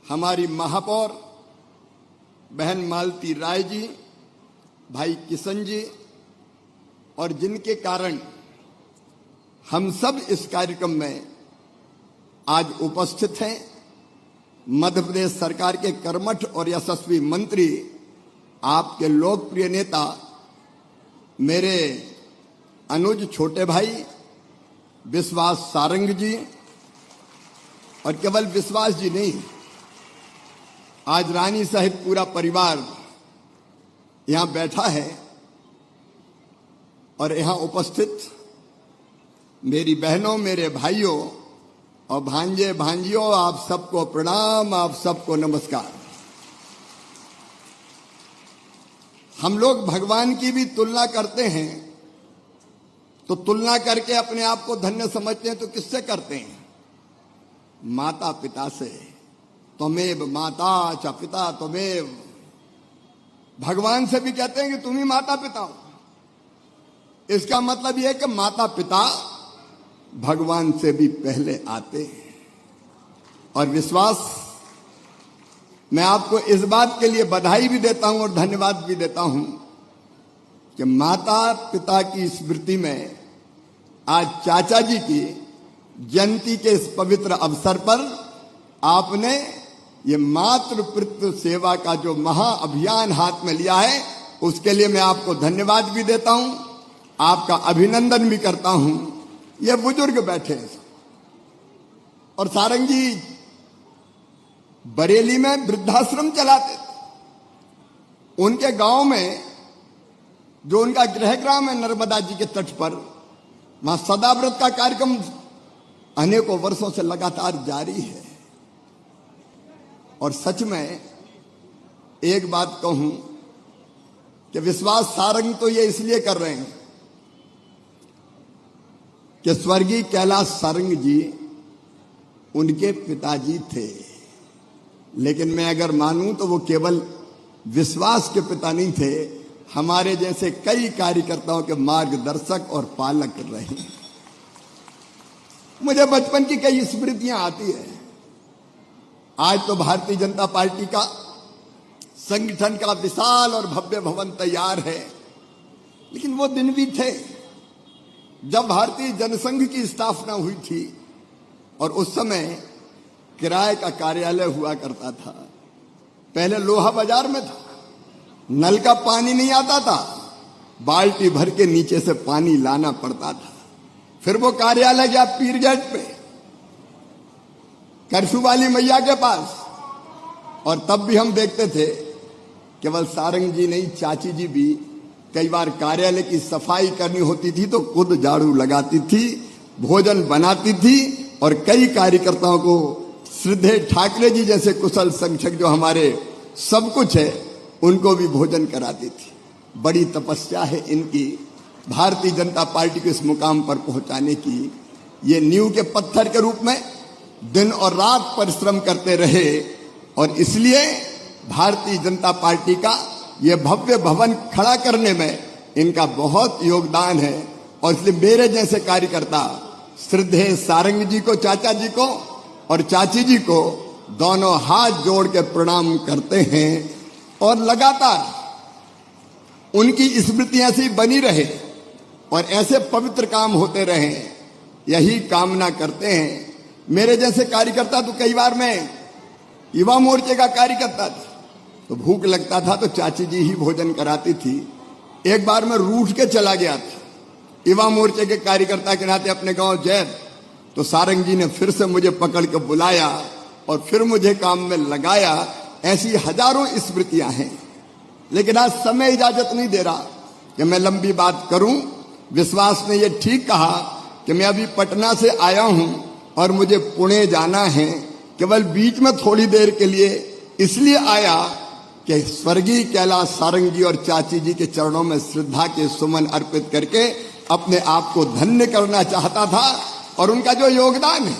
हमारी महापौर बहन मालती राय जी, भाई किशन जी, और जिनके कारण हम सब इस कार्यक्रम में आज उपस्थित हैं, मध्य प्रदेश सरकार के कर्मठ और यशस्वी मंत्री, आपके लोकप्रिय नेता, मेरे अनुज छोटे भाई विश्वास सारंग जी, और केवल विश्वास जी नहीं, आज रानी सहित पूरा परिवार यहां बैठा है और यहां उपस्थित मेरी बहनों, मेरे भाइयों और भांजे भांजियों, आप सबको प्रणाम, आप सबको नमस्कार। हम लोग भगवान की भी तुलना करते हैं, तो तुलना करके अपने आप को धन्य समझते हैं, तो किससे करते हैं? माता पिता से। त्वमेव माता च पिता त्वमेव। भगवान से भी कहते हैं कि तुम ही माता पिता हो। इसका मतलब यह है कि माता पिता भगवान से भी पहले आते हैं। और विश्वास, मैं आपको इस बात के लिए बधाई भी देता हूं और धन्यवाद भी देता हूं कि माता पिता की स्मृति में आज चाचा जी की जयंती के इस पवित्र अवसर पर आपने ये मातृपितृ सेवा का जो महाअभियान हाथ में लिया है, उसके लिए मैं आपको धन्यवाद भी देता हूं, आपका अभिनंदन भी करता हूं। ये बुजुर्ग बैठे हैं और सारंग जी बरेली में वृद्धाश्रम चलाते थे। उनके गांव में जो उनका गृहग्राम है नर्मदा जी के तट पर, वहां सदाव्रत का कार्यक्रम अनेकों वर्षों से लगातार जारी है। और सच में एक बात कहूं कि विश्वास सारंग तो ये इसलिए कर रहे हैं कि स्वर्गीय कैलाश सारंग जी उनके पिताजी थे। लेकिन मैं अगर मानूं तो वो केवल विश्वास के पिता नहीं थे, हमारे जैसे कई कार्यकर्ताओं के मार्गदर्शक और पालक रहे हैं। मुझे बचपन की कई स्मृतियां आती है। आज तो भारतीय जनता पार्टी का संगठन का विशाल और भव्य भवन तैयार है, लेकिन वो दिन भी थे जब भारतीय जनसंघ की स्थापना हुई थी और उस समय किराए का कार्यालय हुआ करता था। पहले लोहा बाजार में था, नल का पानी नहीं आता था, बाल्टी भर के नीचे से पानी लाना पड़ता था। फिर वो कार्यालय गया पीरगेट पे, करसू वाली मैया के पास, और तब भी हम देखते थे केवल सारंग जी नहीं, चाची जी भी कई बार कार्यालय की सफाई करनी होती थी तो खुद झाड़ू लगाती थी, भोजन बनाती थी, और कई कार्यकर्ताओं को श्रद्धेय ठाकरे जी जैसे कुशल संगठक जो हमारे सब कुछ है उनको भी भोजन कराती थी। बड़ी तपस्या है इनकी भारतीय जनता पार्टी को इस मुकाम पर पहुंचाने की। ये नींव के पत्थर के रूप में दिन और रात परिश्रम करते रहे और इसलिए भारतीय जनता पार्टी का ये भव्य भवन खड़ा करने में इनका बहुत योगदान है। और इसलिए मेरे जैसे कार्यकर्ता श्रद्धेय सारंग जी को, चाचा जी को और चाची जी को दोनों हाथ जोड़ के प्रणाम करते हैं और लगातार उनकी स्मृतियां ऐसी बनी रहे और ऐसे पवित्र काम होते रहे, यही कामना करते हैं। मेरे जैसे कार्यकर्ता तो कई बार मैं युवा मोर्चे का कार्यकर्ता था, तो भूख लगता था तो चाची जी ही भोजन कराती थी। एक बार मैं रूठ के चला गया था युवा मोर्चे के कार्यकर्ता के नाते अपने गांव जैत, तो सारंग जी ने फिर से मुझे पकड़ के बुलाया और फिर मुझे काम में लगाया। ऐसी हजारों स्मृतियां हैं, लेकिन आज समय इजाजत नहीं दे रहा कि मैं लंबी बात करूं। विश्वास ने यह ठीक कहा कि मैं अभी पटना से आया हूं और मुझे पुणे जाना है, केवल बीच में थोड़ी देर के लिए इसलिए आया कि स्वर्गीय कैलाश सारंग जी और चाची जी के चरणों में श्रद्धा के सुमन अर्पित करके अपने आप को धन्य करना चाहता था। और उनका जो योगदान है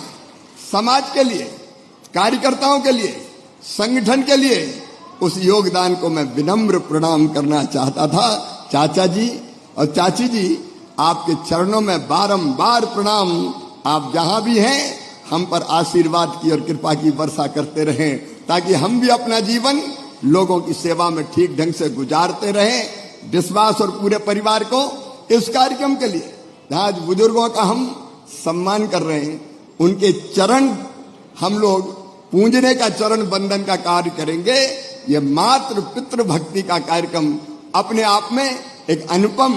समाज के लिए, कार्यकर्ताओं के लिए, संगठन के लिए, उस योगदान को मैं विनम्र प्रणाम करना चाहता था। चाचा जी और चाची जी, आपके चरणों में बारंबार प्रणाम। आप जहां भी हैं हम पर आशीर्वाद की और कृपा की वर्षा करते रहें, ताकि हम भी अपना जीवन लोगों की सेवा में ठीक ढंग से गुजारते रहें। विश्वास और पूरे परिवार को इस कार्यक्रम के लिए जहां बुजुर्गों का हम सम्मान कर रहे हैं, उनके चरण हम लोग पूजने का, चरण बंदन का कार्य करेंगे। ये मातृ पितृ भक्ति का कार्यक्रम अपने आप में एक अनुपम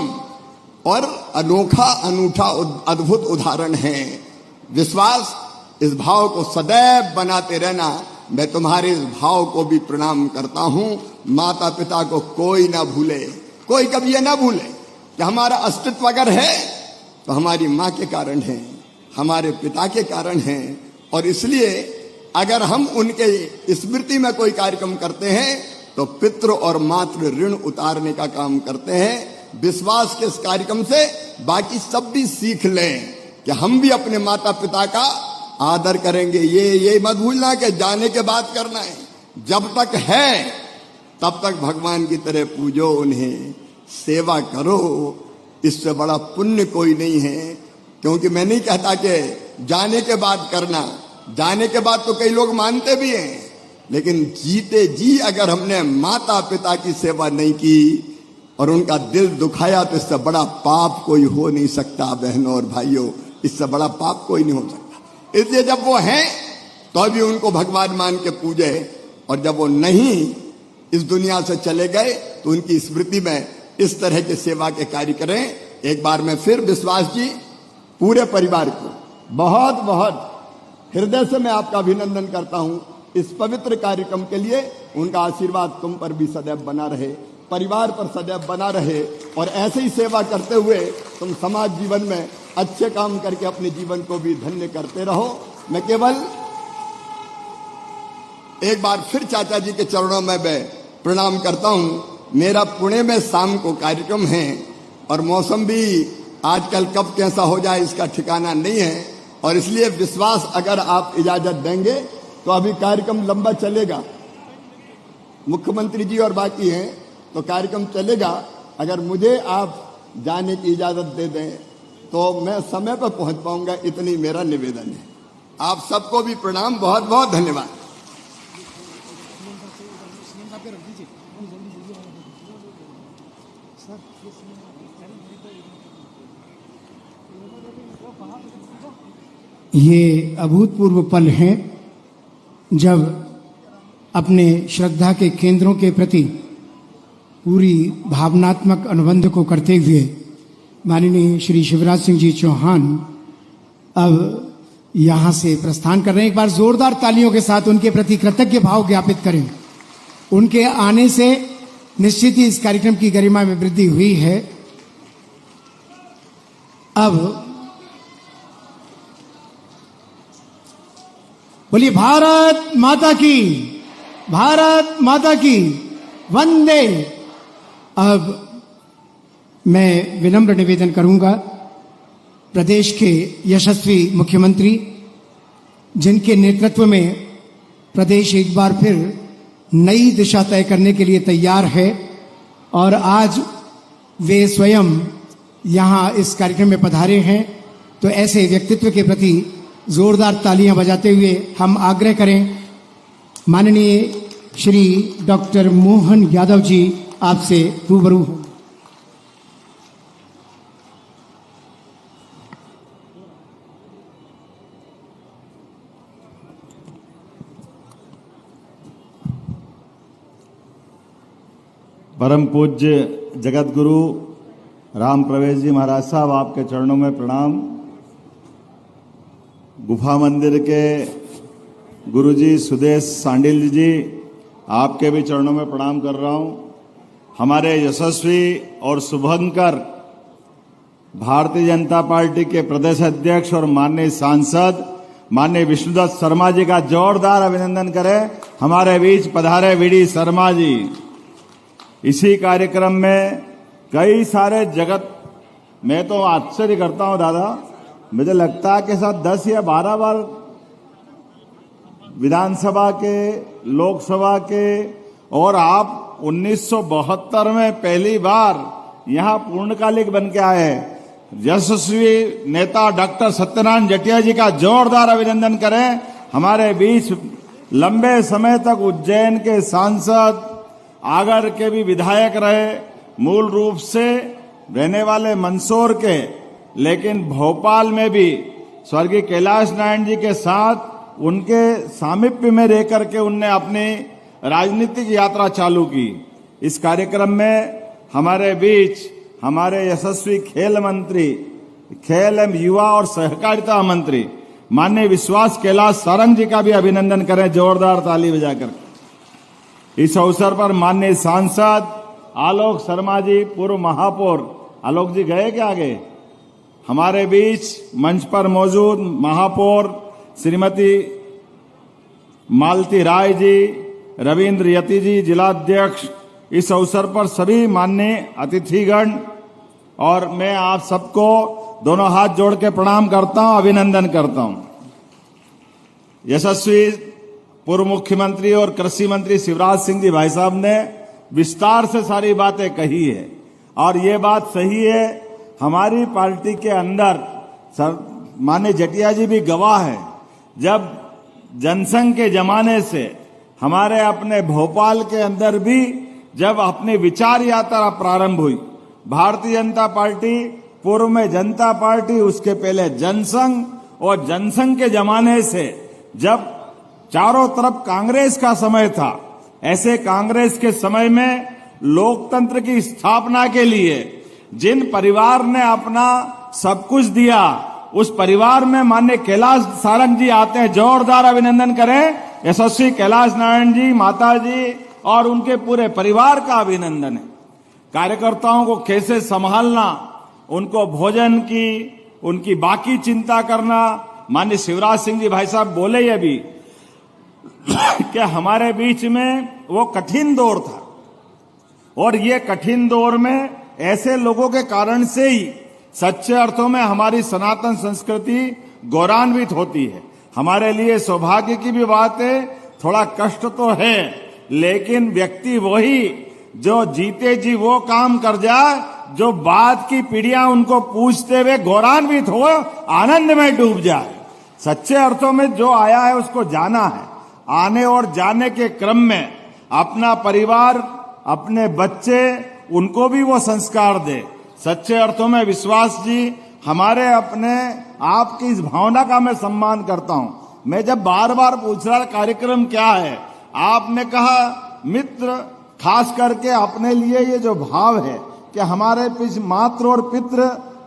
और अनोखा, अनूठा, अद्भुत उदाहरण है। विश्वास, इस भाव को सदैव बनाते रहना। मैं तुम्हारे इस भाव को भी प्रणाम करता हूं। माता पिता को कोई ना भूले, कोई कभी ये ना भूले कि हमारा अस्तित्व अगर है तो हमारी माँ के कारण है, हमारे पिता के कारण है। और इसलिए अगर हम उनके स्मृति में कोई कार्यक्रम करते हैं तो पितृ और मातृ ऋण उतारने का काम करते हैं। विश्वास के इस कार्यक्रम से बाकी सब भी सीख लें कि हम भी अपने माता पिता का आदर करेंगे। ये मत भूलना कि जाने के बाद करना है, जब तक है तब तक भगवान की तरह पूजो उन्हें, सेवा करो। इससे बड़ा पुण्य कोई नहीं है। क्योंकि मैं नहीं कहता कि जाने के बाद करना, जाने के बाद तो कई लोग मानते भी हैं, लेकिन जीते जी अगर हमने माता पिता की सेवा नहीं की और उनका दिल दुखाया तो इससे बड़ा पाप कोई हो नहीं सकता। बहनों और भाइयों, इससे बड़ा पाप कोई नहीं हो सकता। इसलिए जब वो हैं तो भी उनको भगवान मान के पूजे, और जब वो नहीं इस दुनिया से चले गए तो उनकी स्मृति में इस तरह के सेवा के कार्य करें। एक बार मैं फिर विश्वास जी, पूरे परिवार को बहुत बहुत हृदय से मैं आपका अभिनंदन करता हूं इस पवित्र कार्यक्रम के लिए। उनका आशीर्वाद तुम पर भी सदैव बना रहे, परिवार पर सदैव बना रहे, और ऐसे ही सेवा करते हुए तुम समाज जीवन में अच्छे काम करके अपने जीवन को भी धन्य करते रहो। मैं केवल एक बार फिर चाचा जी के चरणों में मैं प्रणाम करता हूं। मेरा पुणे में शाम को कार्यक्रम है और मौसम भी आजकल कब कैसा हो जाए इसका ठिकाना नहीं है, और इसलिए विश्वास अगर आप इजाजत देंगे तो तो अभी कार्यक्रम लंबा चलेगा। मुख्यमंत्री जी और बाकी हैं तो कार्यक्रम चलेगा। अगर मुझे आप जाने की इजाजत दे दें तो मैं समय पर पहुंच पाऊंगा, इतनी मेरा निवेदन है। आप सबको भी प्रणाम, बहुत बहुत धन्यवाद। ये अभूतपूर्व पल हैं जब अपने श्रद्धा के केंद्रों के प्रति पूरी भावनात्मक अनुबंध को करते हुए माननीय श्री शिवराज सिंह जी चौहान अब यहां से प्रस्थान कर रहे हैं। एक बार जोरदार तालियों के साथ उनके प्रति कृतज्ञ भाव ज्ञापित करें। उनके आने से निश्चित ही इस कार्यक्रम की गरिमा में वृद्धि हुई है। अब बोलिए भारत माता की, भारत माता की वंदे। अब मैं विनम्र निवेदन करूंगा प्रदेश के यशस्वी मुख्यमंत्री, जिनके नेतृत्व में प्रदेश एक बार फिर नई दिशा तय करने के लिए तैयार है और आज वे स्वयं यहां इस कार्यक्रम में पधारे हैं, तो ऐसे व्यक्तित्व के प्रति जोरदार तालियां बजाते हुए हम आग्रह करें माननीय श्री डॉक्टर मोहन यादव जी आपसे रूबरू हों। परम पूज्य जगत गुरु राम प्रवेश जी महाराज साहब, आपके चरणों में प्रणाम। गुफा मंदिर के गुरुजी सुदेश सांडिल जी, आपके भी चरणों में प्रणाम कर रहा हूं। हमारे यशस्वी और शुभंकर भारतीय जनता पार्टी के प्रदेश अध्यक्ष और माननीय सांसद माननीय विष्णुदत्त शर्मा जी का जोरदार अभिनंदन करें। हमारे बीच पधारे वीडी शर्मा जी। इसी कार्यक्रम में कई सारे जगत, मैं तो आश्चर्य करता हूं दादा, मुझे लगता है कि साथ 10 या 12 बार विधानसभा के, लोकसभा के, और आप 1972 में पहली बार यहां पूर्णकालिक बन के आए। यशस्वी नेता डॉक्टर सत्यनारायण जटिया जी का जोरदार अभिनंदन करें। हमारे बीच लंबे समय तक उज्जैन के सांसद, आगर के भी विधायक रहे, मूल रूप से रहने वाले मंदसौर के, लेकिन भोपाल में भी स्वर्गीय कैलाश नारायण जी के साथ उनके सामिप्य में रह करके उनने अपनी राजनीतिक यात्रा चालू की। इस कार्यक्रम में हमारे बीच हमारे यशस्वी खेल मंत्री, खेल एवं युवा और सहकारिता मंत्री माननीय विश्वास कैलाश सारंग जी का भी अभिनंदन करें, जोरदार ताली बजाकर। इस अवसर पर माननीय सांसद आलोक शर्मा जी, पूर्व महापौर, आलोक जी गए क्या आगे? हमारे बीच मंच पर मौजूद महापौर श्रीमती मालती राय जी, रविंद्र यति जी जिलाध्यक्ष, इस अवसर पर सभी माननीय अतिथिगण, और मैं आप सबको दोनों हाथ जोड़ के प्रणाम करता हूं, अभिनंदन करता हूं। यशस्वी पूर्व मुख्यमंत्री और कृषि मंत्री शिवराज सिंह जी भाई साहब ने विस्तार से सारी बातें कही है और ये बात सही है। हमारी पार्टी के अंदर माननीय जटिया जी भी गवाह है, जब जनसंघ के जमाने से हमारे अपने भोपाल के अंदर भी जब अपनी विचार यात्रा प्रारंभ हुई, भारतीय जनता पार्टी, पूर्व में जनता पार्टी, उसके पहले जनसंघ, और जनसंघ के जमाने से जब चारों तरफ कांग्रेस का समय था, ऐसे कांग्रेस के समय में लोकतंत्र की स्थापना के लिए जिन परिवार ने अपना सब कुछ दिया, उस परिवार में माननीय कैलाश सारंग जी आते हैं। जोरदार अभिनंदन करें यशस्वी कैलाश नारायण जी, माता जी और उनके पूरे परिवार का अभिनंदन है। कार्यकर्ताओं को कैसे संभालना, उनको भोजन की, उनकी बाकी चिंता करना, माननीय शिवराज सिंह जी भाई साहब बोले ये भी कि हमारे बीच में वो कठिन दौर था, और ये कठिन दौर में ऐसे लोगों के कारण से ही सच्चे अर्थों में हमारी सनातन संस्कृति गौरवान्वित होती है। हमारे लिए सौभाग्य की भी बात है, थोड़ा कष्ट तो है, लेकिन व्यक्ति वही जो जीते जी वो काम कर जाए जो बाद की पीढ़ियां उनको पूछते हुए गौरवान्वित हो, आनंद में डूब जाए। सच्चे अर्थों में जो आया है उसको जाना है। आने और जाने के क्रम में अपना परिवार, अपने बच्चे, उनको भी वो संस्कार दे। सच्चे अर्थों में विश्वास जी, हमारे अपने आपकी इस भावना का मैं सम्मान करता हूं। मैं जब बार बार पूछ रहा कार्यक्रम क्या है, आपने कहा मित्र, खास करके अपने लिए ये जो भाव है कि हमारे मातृ और पितृ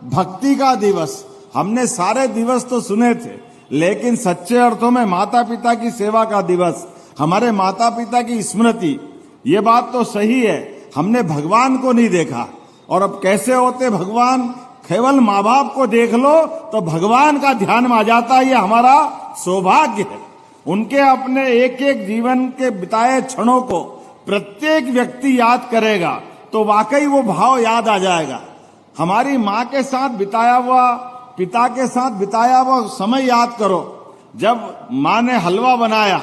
भक्ति का दिवस, हमने सारे दिवस तो सुने थे, लेकिन सच्चे अर्थों में माता पिता की सेवा का दिवस, हमारे माता पिता की स्मृति, ये बात तो सही है। हमने भगवान को नहीं देखा, और अब कैसे होते भगवान, केवल माँ बाप को देख लो तो भगवान का ध्यान में आ जाता है। ये हमारा सौभाग्य है। उनके अपने एक एक जीवन के बिताए क्षणों को प्रत्येक व्यक्ति याद करेगा तो वाकई वो भाव याद आ जाएगा। हमारी माँ के साथ बिताया हुआ, पिता के साथ बिताया हुआ समय याद करो। जब माँ ने हलवा बनाया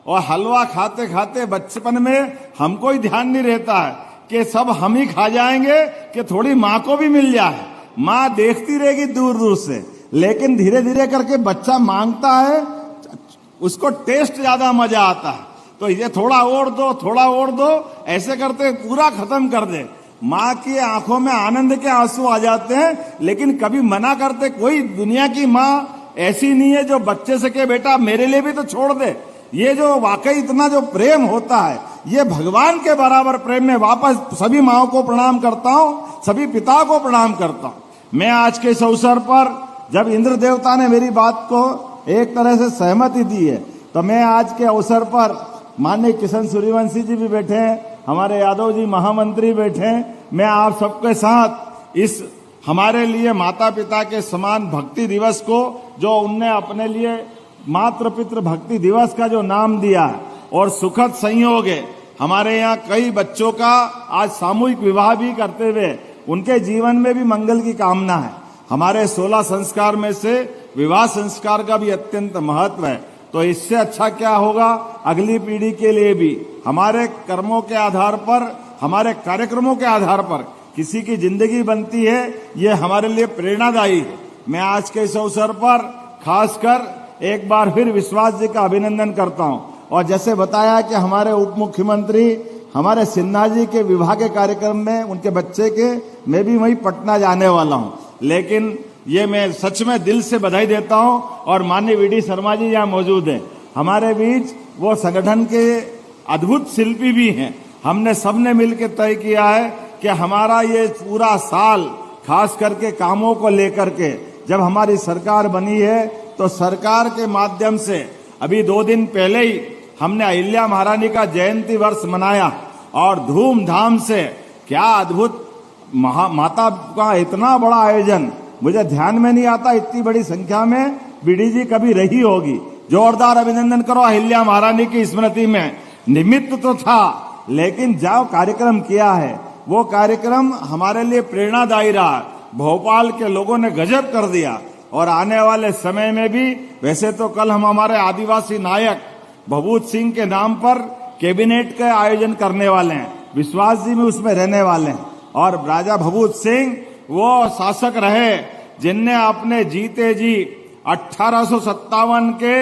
और हलवा खाते खाते बचपन में हमको ही ध्यान नहीं रहता है कि सब हम ही खा जाएंगे कि थोड़ी माँ को भी मिल जाए। माँ देखती रहेगी दूर दूर से, लेकिन धीरे धीरे करके बच्चा मांगता है, उसको टेस्ट ज्यादा मजा आता है, तो ये थोड़ा और दो, थोड़ा और दो, ऐसे करते पूरा खत्म कर दे। माँ की आंखों में आनंद के आंसू आ जाते हैं, लेकिन कभी मना करते कोई दुनिया की माँ ऐसी नहीं है जो बच्चे से कहे बेटा मेरे लिए भी तो छोड़ दे। ये जो वाकई इतना जो प्रेम होता है, ये भगवान के बराबर प्रेम में वापस सभी माँओं को प्रणाम करता हूँ, सभी पिता को प्रणाम करता हूँ। मैं आज के इस अवसर पर, जब इंद्र देवता ने मेरी बात को एक तरह से सहमति दी है, तो मैं आज के अवसर पर, माननीय किशन सूर्यवंशी जी भी बैठे हैं, हमारे यादव जी महामंत्री बैठे हैं, मैं आप सबके साथ इस हमारे लिए माता पिता के समान भक्ति दिवस को, जो उनने अपने लिए मातृ पितृ भक्ति दिवस का जो नाम दिया है, और सुखद संयोग है हमारे यहाँ कई बच्चों का आज सामूहिक विवाह भी करते हुए उनके जीवन में भी मंगल की कामना है। हमारे 16 संस्कार में से विवाह संस्कार का भी अत्यंत महत्व है। तो इससे अच्छा क्या होगा, अगली पीढ़ी के लिए भी हमारे कर्मों के आधार पर, हमारे कार्यक्रमों के आधार पर किसी की जिंदगी बनती है, ये हमारे लिए प्रेरणादायी है। मैं आज के इस अवसर पर खासकर एक बार फिर विश्वास जी का अभिनंदन करता हूं। और जैसे बताया कि हमारे उप मुख्यमंत्री हमारे सिन्हा जी के विवाह के कार्यक्रम में, उनके बच्चे के, मैं भी वहीं पटना जाने वाला हूं, लेकिन ये मैं सच में दिल से बधाई देता हूं। और माननीय वीडी शर्मा जी यहाँ मौजूद हैं हमारे बीच, वो संगठन के अद्भुत शिल्पी भी हैं। हमने सबने मिलकर तय किया है कि हमारा ये पूरा साल, खास करके कामों को लेकर के, जब हमारी सरकार बनी है तो सरकार के माध्यम से अभी 2 दिन पहले ही हमने अहिल्या महारानी का जयंती वर्ष मनाया, और धूमधाम से, क्या अद्भुत माता का इतना बड़ा आयोजन, मुझे ध्यान में नहीं आता इतनी बड़ी संख्या में बीडी जी कभी रही होगी। जोरदार अभिनंदन करो अहिल्या महारानी की स्मृति में। निमित्त तो था, लेकिन जो कार्यक्रम किया है वो कार्यक्रम हमारे लिए प्रेरणादायी रहा। भोपाल के लोगों ने गजब कर दिया, और आने वाले समय में भी, वैसे तो कल हम हमारे आदिवासी नायक भभूत सिंह के नाम पर कैबिनेट का आयोजन करने वाले हैं, विश्वास जी भी उसमें रहने वाले हैं। और राजा भभूत सिंह वो शासक रहे जिनने अपने जीते जी 1857 के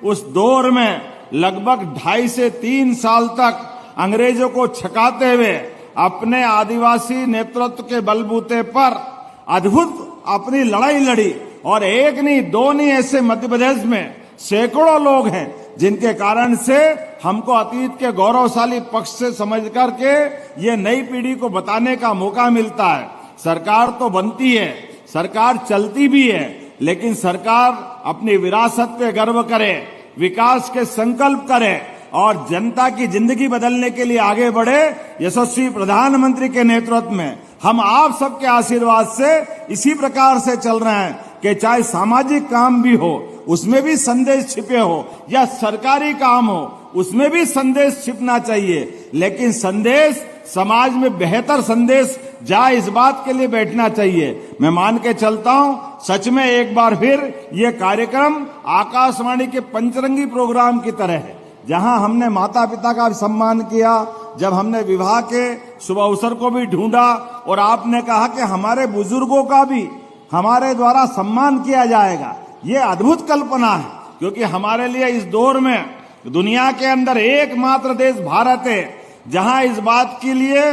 उस दौर में लगभग 2.5 से 3 साल तक अंग्रेजों को छकाते हुए अपने आदिवासी नेतृत्व के बलबूते पर अद्भुत अपनी लड़ाई लड़ी। और एक नहीं, 2 नहीं, ऐसे मध्य प्रदेश में सैकड़ों लोग हैं जिनके कारण से हमको अतीत के गौरवशाली पक्ष से समझ करके ये नई पीढ़ी को बताने का मौका मिलता है। सरकार तो बनती है, सरकार चलती भी है, लेकिन सरकार अपनी विरासत पे गर्व करे, विकास के संकल्प करे और जनता की जिंदगी बदलने के लिए आगे बढ़े। यशस्वी प्रधानमंत्री के नेतृत्व में हम आप सबके आशीर्वाद से इसी प्रकार से चल रहे हैं कि चाहे सामाजिक काम भी हो उसमें भी संदेश छिपे हो, या सरकारी काम हो उसमें भी संदेश छिपना चाहिए, लेकिन संदेश समाज में बेहतर संदेश जा इस बात के लिए बैठना चाहिए। मैं मान के चलता हूं सच में एक बार फिर ये कार्यक्रम आकाशवाणी के पंचरंगी प्रोग्राम की तरह है, जहां हमने माता पिता का सम्मान किया, जब हमने विवाह के शुभ अवसर को भी ढूंढा और आपने कहा कि हमारे बुजुर्गों का भी हमारे द्वारा सम्मान किया जाएगा। ये अद्भुत कल्पना है, क्योंकि हमारे लिए इस दौर में दुनिया के अंदर एकमात्र देश भारत है जहां इस बात के लिए,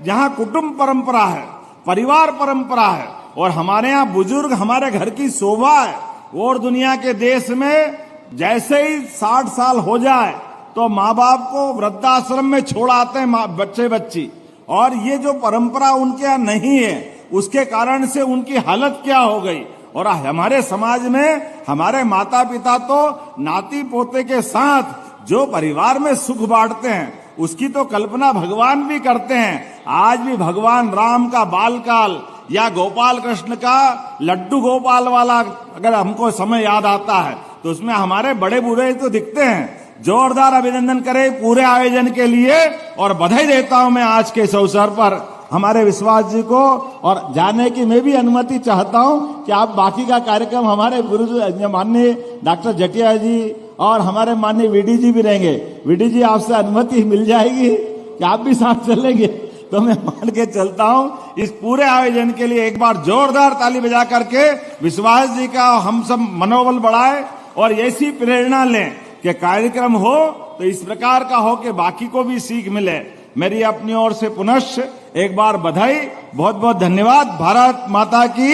जहां कुटुंब परंपरा है, परिवार परंपरा है और हमारे यहाँ बुजुर्ग हमारे घर की शोभा है। और दुनिया के देश में जैसे ही 60 साल हो जाए तो माँ बाप को वृद्धाश्रम में छोड़ आते हैं बच्चे बच्ची, और ये जो परंपरा उनके यहाँ नहीं है उसके कारण से उनकी हालत क्या हो गई। और हमारे समाज में हमारे माता पिता तो नाती पोते के साथ जो परिवार में सुख बांटते हैं उसकी तो कल्पना भगवान भी करते हैं। आज भी भगवान राम का बालकाल या गोपाल कृष्ण का लड्डू गोपाल वाला अगर हमको समय याद आता है तो उसमें हमारे बड़े बूढ़े तो दिखते हैं। जोरदार अभिनंदन करें पूरे आयोजन के लिए और बधाई देता हूं मैं आज के इस अवसर पर हमारे विश्वास जी को। और जाने की मैं भी अनुमति चाहता हूं कि आप बाकी का कार्यक्रम हमारे गुरु माननीय डॉक्टर जटिया जी और हमारे माननीय वीडी जी भी रहेंगे। वीडी जी आपसे अनुमति मिल जाएगी कि आप भी साथ चलेंगे? तो मैं मान के चलता हूं इस पूरे आयोजन के लिए एक बार जोरदार ताली बजा करके विश्वास जी का हम सब मनोबल बढ़ाए और ऐसी प्रेरणा लें कि कार्यक्रम हो तो इस प्रकार का हो कि बाकी को भी सीख मिले। मेरी अपनी ओर से पुनश्च एक बार बधाई, बहुत बहुत धन्यवाद। भारत माता की।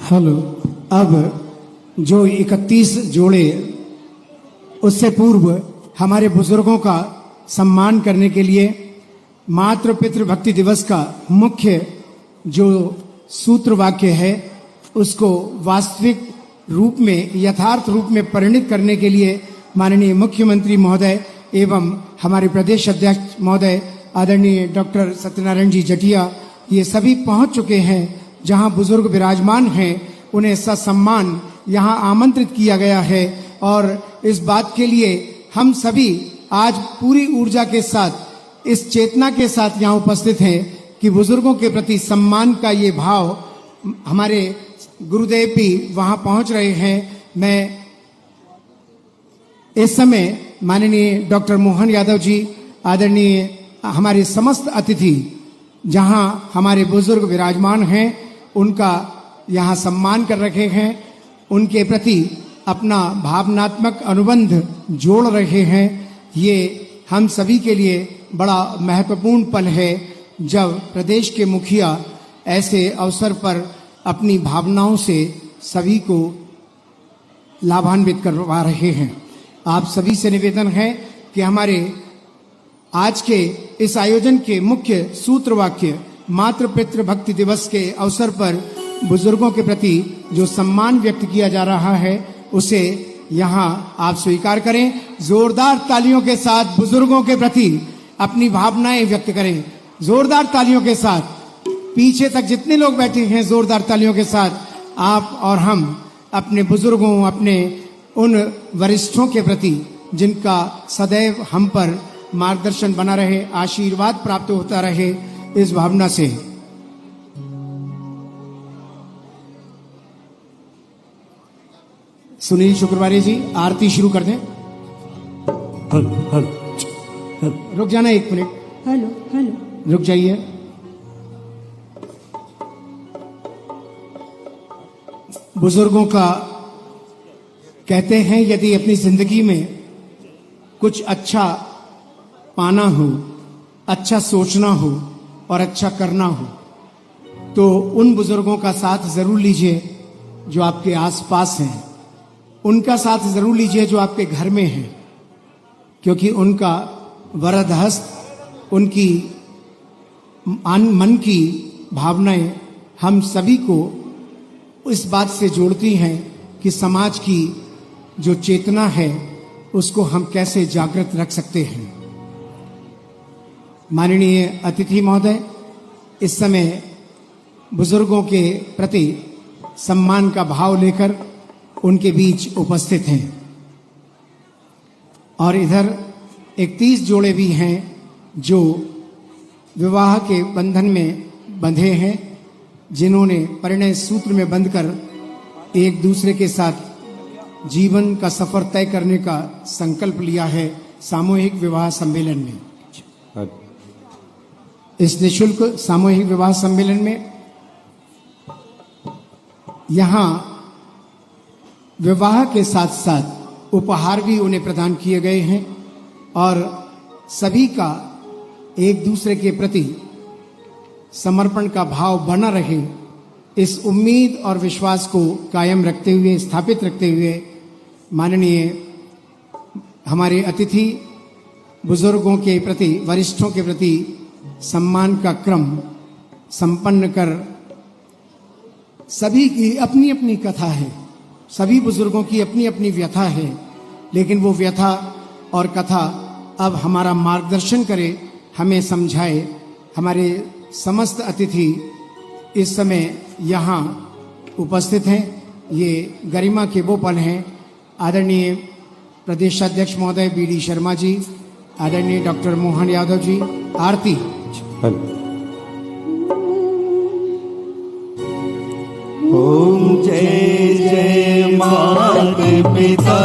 हेलो। अब जो 31 जोड़े उससे पूर्व हमारे बुजुर्गों का सम्मान करने के लिए मातृ पितृ भक्ति दिवस का मुख्य जो सूत्र वाक्य है उसको वास्तविक रूप में, यथार्थ रूप में परिणित करने के लिए माननीय मुख्यमंत्री महोदय एवं हमारे प्रदेश अध्यक्ष महोदय आदरणीय डॉक्टर सत्यनारायण जी जटिया ये सभी पहुंच चुके हैं। जहां बुजुर्ग विराजमान हैं उन्हें ससम्मान यहां आमंत्रित किया गया है और इस बात के लिए हम सभी आज पूरी ऊर्जा के साथ, इस चेतना के साथ यहाँ उपस्थित हैं कि बुजुर्गों के प्रति सम्मान का ये भाव, हमारे गुरुदेव भी वहां पहुंच रहे हैं। मैं इस समय माननीय डॉक्टर मोहन यादव जी, आदरणीय हमारे समस्त अतिथि जहां हमारे बुजुर्ग विराजमान हैं उनका यहाँ सम्मान कर रहे हैं, उनके प्रति अपना भावनात्मक अनुबंध जोड़ रहे हैं। ये हम सभी के लिए बड़ा महत्वपूर्ण पल है जब प्रदेश के मुखिया ऐसे अवसर पर अपनी भावनाओं से सभी को लाभान्वित करवा रहे हैं। आप सभी से निवेदन है कि हमारे आज के इस आयोजन के मुख्य सूत्र वाक्य मातृ पितृ भक्ति दिवस के अवसर पर बुजुर्गों के प्रति जो सम्मान व्यक्त किया जा रहा है उसे यहाँ आप स्वीकार करें। जोरदार तालियों के साथ बुजुर्गों के प्रति अपनी भावनाएं व्यक्त करें। जोरदार तालियों के साथ पीछे तक जितने लोग बैठे हैं, जोरदार तालियों के साथ आप और हम अपने बुजुर्गों, अपने उन वरिष्ठों के प्रति जिनका सदैव हम पर मार्गदर्शन बना रहे, आशीर्वाद प्राप्त होता रहे, इस भावना से सुनील शुक्रवारी जी आरती शुरू कर दें। रुक जाना एक मिनट। Hello hello. रुक जाइए। बुजुर्गों का कहते हैं यदि अपनी जिंदगी में कुछ अच्छा पाना हो, अच्छा सोचना हो और अच्छा करना हो तो उन बुजुर्गों का साथ जरूर लीजिए जो आपके आसपास हैं, उनका साथ जरूर लीजिए जो आपके घर में हैं, क्योंकि उनका वरद हस्त, उनकी मन की भावनाएं हम सभी को इस बात से जोड़ती हैं कि समाज की जो चेतना है उसको हम कैसे जागृत रख सकते हैं। माननीय अतिथि महोदय इस समय बुजुर्गों के प्रति सम्मान का भाव लेकर उनके बीच उपस्थित हैं। और इधर 31 जोड़े भी हैं जो विवाह के बंधन में बंधे हैं, जिन्होंने परिणय सूत्र में बंधकर एक दूसरे के साथ जीवन का सफर तय करने का संकल्प लिया है सामूहिक विवाह सम्मेलन में। इस निःशुल्क सामूहिक विवाह सम्मेलन में यहाँ विवाह के साथ साथ उपहार भी उन्हें प्रदान किए गए हैं और सभी का एक दूसरे के प्रति समर्पण का भाव बना रहे, इस उम्मीद और विश्वास को कायम रखते हुए, स्थापित रखते हुए माननीय हमारे अतिथि बुजुर्गों के प्रति, वरिष्ठों के प्रति सम्मान का क्रम संपन्न कर, सभी की अपनी अपनी कथा है, सभी बुजुर्गों की अपनी अपनी व्यथा है, लेकिन वो व्यथा और कथा अब हमारा मार्गदर्शन करे, हमें समझाए। हमारे समस्त अतिथि इस समय यहाँ उपस्थित हैं। ये गरिमा के वो पल हैं। आदरणीय प्रदेशाध्यक्ष महोदय BD शर्मा जी, आदरणीय डॉक्टर मोहन यादव जी, आरती। ओम जय जय माता पिता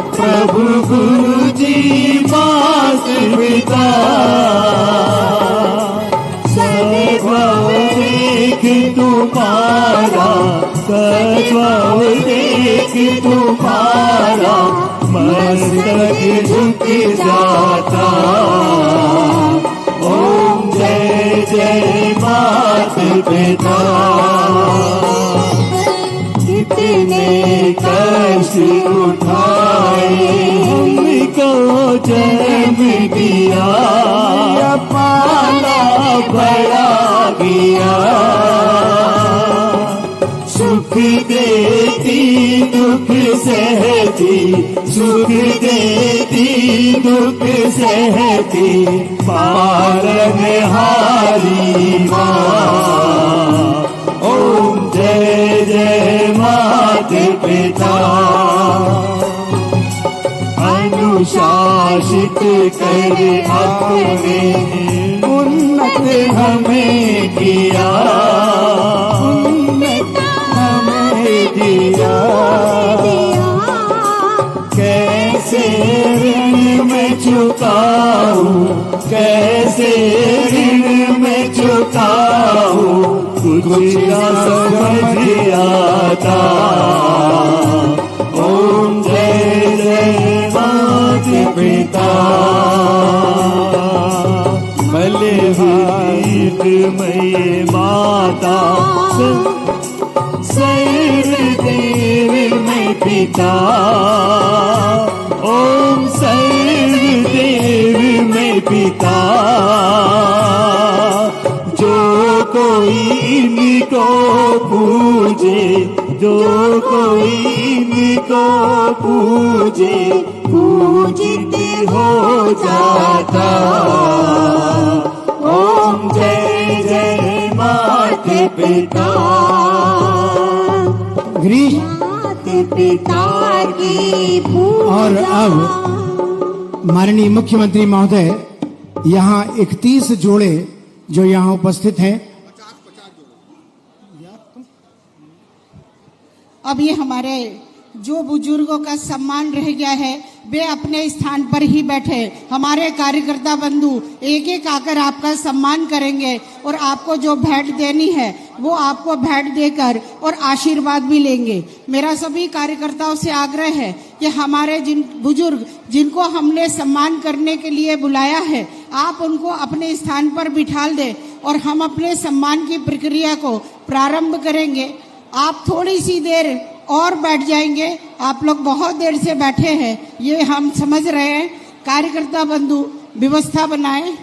प्रभु गुरु जी माता पिता, सद्भाव देख तुम्हारा, सद्भाव देख तुम्हारा, मस्तक झुक जाता। ओम जय जय माता पिता। कितने कष्ट उठाए हमको जन्म दिया, पाला बड़ा किया, सुख देती दुख सहती, सुख देती दुख सहती, पालनहारी माँ। ओम जय जय माता पिता। अनुशासित करे अपने, उन्नत हमें किया, उन्नत हमें दिया। कैसे ऋण में चुकाऊं, कैसे ऋण में चुकाऊं, कुछ ना समझ आता। ओम जय जय माता पिता। बलवीरमय माता, सर्वदेव में पिता। ओम सर्वदेव में पिता। जो कोई इनको पूजे, जो कोई इनको पूजे, पूजित हो जाता। ओम जय जय माता पिता। ग्रीश माता पिता की पूजा। और अब माननीय मुख्यमंत्री महोदय यहाँ 31 जोड़े जो यहाँ उपस्थित हैं, अब ये हमारे जो बुजुर्गों का सम्मान रह गया है वे अपने स्थान पर ही बैठे। हमारे कार्यकर्ता बंधु एक एक आकर आपका सम्मान करेंगे और आपको जो भेंट देनी है वो आपको भेंट देकर और आशीर्वाद भी लेंगे। मेरा सभी कार्यकर्ताओं से आग्रह है कि हमारे जिन बुजुर्ग जिनको हमने सम्मान करने के लिए बुलाया है, आप उनको अपने स्थान पर बिठा दें और हम अपने सम्मान की प्रक्रिया को प्रारंभ करेंगे। आप थोड़ी सी देर और बैठ जाएंगे, आप लोग बहुत देर से बैठे हैं, ये हम समझ रहे हैं। कार्यकर्ता बंधु व्यवस्था बनाएं।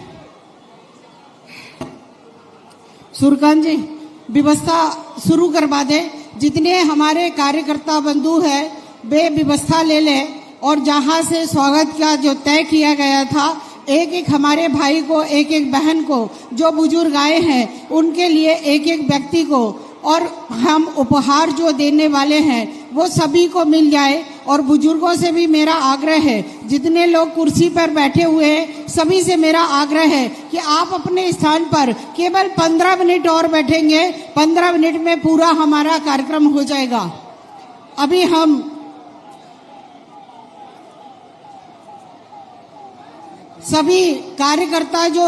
सुरकान जी व्यवस्था शुरू करवा दें। जितने हमारे कार्यकर्ता बंधु हैं वे व्यवस्था ले लें और जहां से स्वागत का जो तय किया गया था, एक एक हमारे भाई को, एक एक बहन को, जो बुजुर्ग आए हैं उनके लिए एक एक व्यक्ति को, और हम उपहार जो देने वाले हैं वो सभी को मिल जाए और बुजुर्गों से भी मेरा आग्रह है, जितने लोग कुर्सी पर बैठे हुए हैं सभी से मेरा आग्रह है कि आप अपने स्थान पर केवल 15 मिनट और बैठेंगे, 15 मिनट में पूरा हमारा कार्यक्रम हो जाएगा। अभी हम सभी कार्यकर्ता जो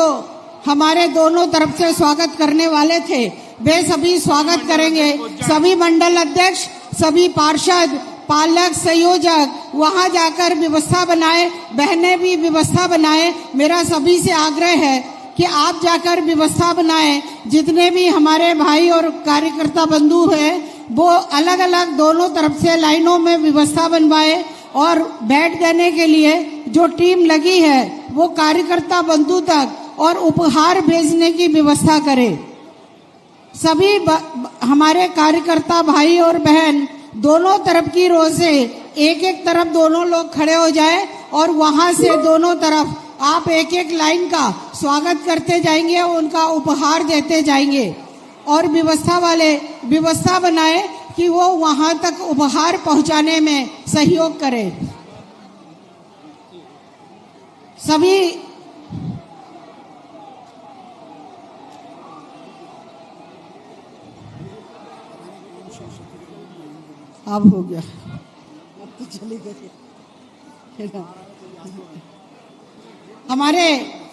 हमारे दोनों तरफ से स्वागत करने वाले थे वे सभी स्वागत करेंगे। सभी मंडल अध्यक्ष, सभी पार्षद, पालक, संयोजक वहां जाकर व्यवस्था बनाए, बहनें भी व्यवस्था बनाए। मेरा सभी से आग्रह है कि आप जाकर व्यवस्था बनाएं। जितने भी हमारे भाई और कार्यकर्ता बंधु हैं वो अलग अलग दोनों तरफ से लाइनों में व्यवस्था बनवाए और बैठ देने के लिए जो टीम लगी है वो कार्यकर्ता बंधु तक और उपहार भेजने की व्यवस्था करे। सभी हमारे कार्यकर्ता भाई और बहन दोनों तरफ की रो से एक एक तरफ दोनों लोग खड़े हो जाए और वहां से दोनों तरफ आप एक एक लाइन का स्वागत करते जाएंगे, उनका उपहार देते जाएंगे और व्यवस्था वाले व्यवस्था बनाए कि वो वहां तक उपहार पहुंचाने में सहयोग करें। सभी अब हो गया, अब तो चले गए। हमारे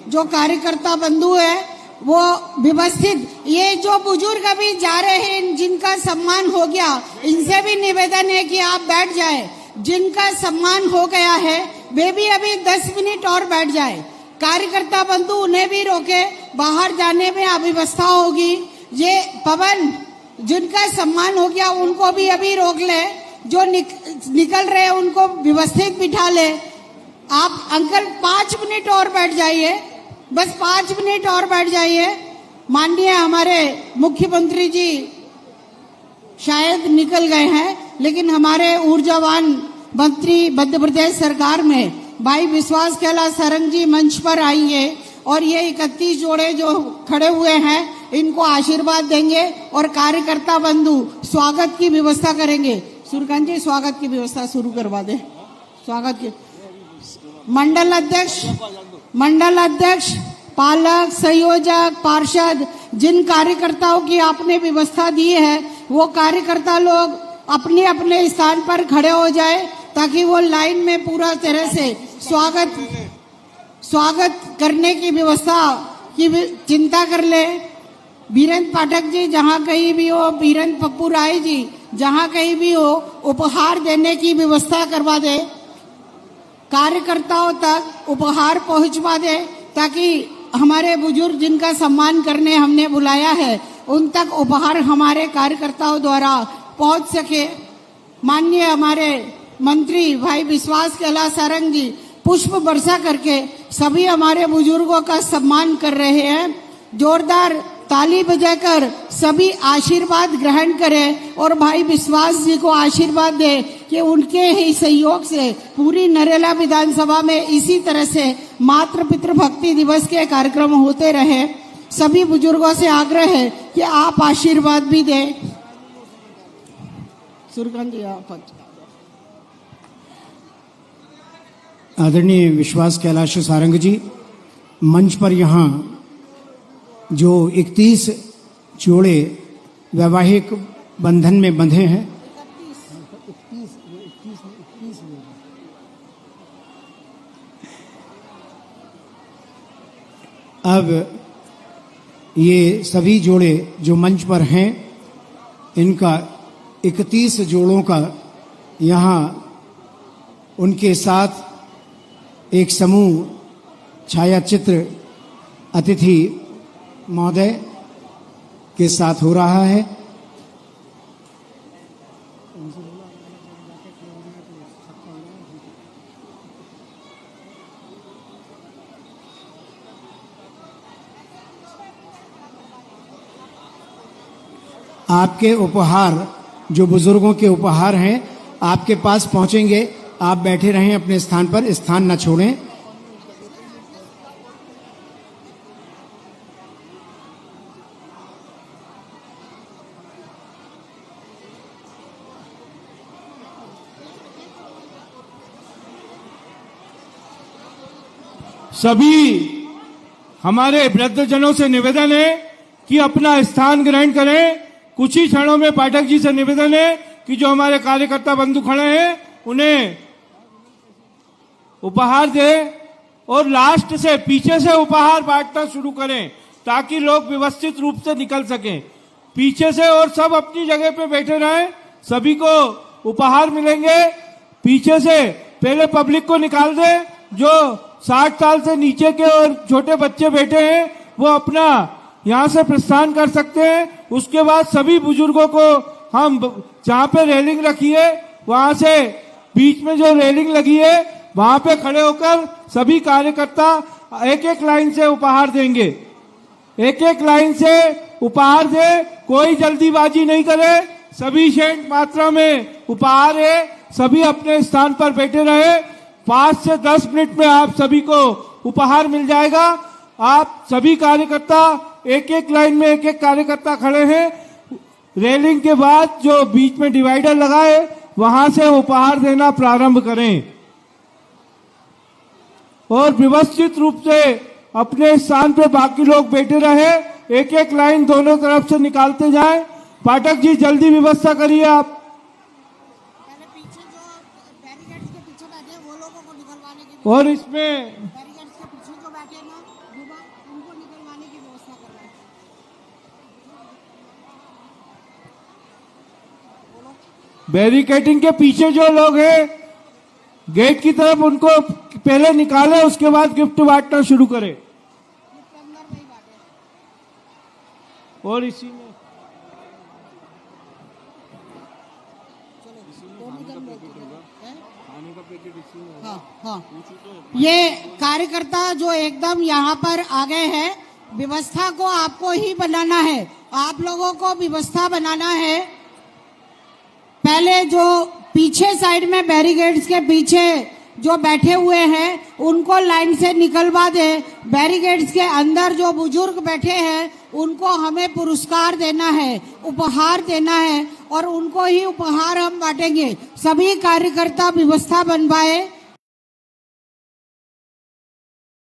जो कार्यकर्ता बंधु है वो व्यवस्थित, ये जो बुजुर्ग अभी जा रहे हैं जिनका सम्मान हो गया, इनसे भी निवेदन है कि आप बैठ जाए। जिनका सम्मान हो गया है वे भी अभी 10 मिनट और बैठ जाए। कार्यकर्ता बंधु उन्हें भी रोके, बाहर जाने में अव्यवस्था होगी। ये पवन जिनका सम्मान हो गया उनको भी अभी रोक ले, जो निकल रहे हैं उनको व्यवस्थित बिठा ले। आप अंकल 5 मिनट और बैठ जाइए, बस 5 मिनट और बैठ जाइए। माननीय हमारे मुख्यमंत्री जी शायद निकल गए हैं, लेकिन हमारे ऊर्जावान मंत्री मध्य प्रदेश सरकार में भाई विश्वास कैलाश सारंग जी मंच पर आएंगे और ये 31 जोड़े जो खड़े हुए हैं इनको आशीर्वाद देंगे और कार्यकर्ता बंधु स्वागत की व्यवस्था करेंगे। सूर्यकांत जी स्वागत की व्यवस्था शुरू करवा दे। स्वागत की मंडल अध्यक्ष, पालक, संयोजक, पार्षद, जिन कार्यकर्ताओं की आपने व्यवस्था दी है वो कार्यकर्ता लोग अपने अपने स्थान पर खड़े हो जाए ताकि वो लाइन में पूरा तरह से स्वागत करने की व्यवस्था की चिंता कर ले। बीरेंद्र पाठक जी जहाँ कहीं भी हो, बीरेंद्र पप्पू राय जी जहाँ कहीं भी हो, उपहार देने की व्यवस्था करवा दे, कार्यकर्ताओं तक उपहार पहुंचवा दे ताकि हमारे बुजुर्ग जिनका सम्मान करने हमने बुलाया है उन तक उपहार हमारे कार्यकर्ताओं द्वारा पहुंच सके। माननीय हमारे मंत्री भाई विश्वास कैलाश सारंग जी पुष्प वर्षा करके सभी हमारे बुजुर्गों का सम्मान कर रहे हैं। जोरदार ताली बजाकर सभी आशीर्वाद ग्रहण करें और भाई विश्वास जी को आशीर्वाद दे कि उनके ही सहयोग से पूरी नरेला विधानसभा में इसी तरह से मातृ पितृ भक्ति दिवस के कार्यक्रम होते रहे। सभी बुजुर्गों से आग्रह है कि आप आशीर्वाद भी दें। सूर्यकांत जी आप। आदरणीय विश्वास कैलाश सारंग जी मंच पर यहाँ जो 31 जोड़े वैवाहिक बंधन में बंधे हैं, अब ये सभी जोड़े जो मंच पर हैं इनका 31 जोड़ों का यहाँ उनके साथ एक समूह छायाचित्र अतिथि महोदय के साथ हो रहा है। आपके उपहार जो बुजुर्गों के उपहार हैं आपके पास पहुंचेंगे। आप बैठे रहें अपने स्थान पर, स्थान न छोड़ें। सभी हमारे वृद्धजनों से निवेदन है कि अपना स्थान ग्रहण करें। कुछ ही क्षणों में पाठक जी से निवेदन है कि जो हमारे कार्यकर्ता बंधु खड़े हैं उन्हें उपहार दें और लास्ट से पीछे से उपहार बांटना शुरू करें ताकि लोग व्यवस्थित रूप से निकल सकें। पीछे से और सब अपनी जगह पे बैठे रहें, सभी को उपहार मिलेंगे। पीछे से पहले पब्लिक को निकाल दें, जो 60 साल से नीचे के और छोटे बच्चे बैठे हैं वो अपना यहां से प्रस्थान कर सकते हैं। उसके बाद सभी बुजुर्गों को हम जहां पे रेलिंग रखी है वहां से बीच में जो रेलिंग लगी है वहां पे खड़े होकर सभी कार्यकर्ता एक एक लाइन से उपहार देंगे। एक एक लाइन से उपहार दे, कोई जल्दीबाजी नहीं करे, सभी शेष मात्रा में उपहार है, सभी अपने स्थान पर बैठे रहे। 5 से 10 मिनट में आप सभी को उपहार मिल जाएगा। आप सभी कार्यकर्ता एक एक लाइन में एक एक कार्यकर्ता खड़े हैं। रेलिंग के बाद जो बीच में डिवाइडर लगा है वहां से उपहार देना प्रारंभ करें और व्यवस्थित रूप से अपने स्थान पे बाकी लोग बैठे रहे। एक एक लाइन दोनों तरफ से निकालते जाएं। पाठक जी जल्दी व्यवस्था करिए आप। पहले पीछे जो बैरिकेड्स के पीछे बैठे हैं वो लोगों को निकलवाने की, और इसमें बैरिकेड्स के पीछे जो बैठे हैं ना युवा, उनको निकलवाने की व्यवस्था करना है। बैरिकेडिंग के पीछे जो लोग हैं गेट की तरफ, उनको पहले निकाले, उसके बाद गिफ्ट बांटना शुरू करें। इसके अंदर नहीं बांटे। और इसी में ये कार्यकर्ता जो एकदम यहाँ पर आ गए हैं, व्यवस्था को आपको ही बनाना है, आप लोगों को व्यवस्था बनाना है। पहले जो पीछे साइड में बैरिकेड्स के पीछे जो बैठे हुए हैं उनको लाइन से निकलवा दे। बैरिकेड्स के अंदर जो बुजुर्ग बैठे हैं उनको हमें पुरस्कार देना है, उपहार देना है और उनको ही उपहार हम बांटेंगे। सभी कार्यकर्ता व्यवस्था बनवाए।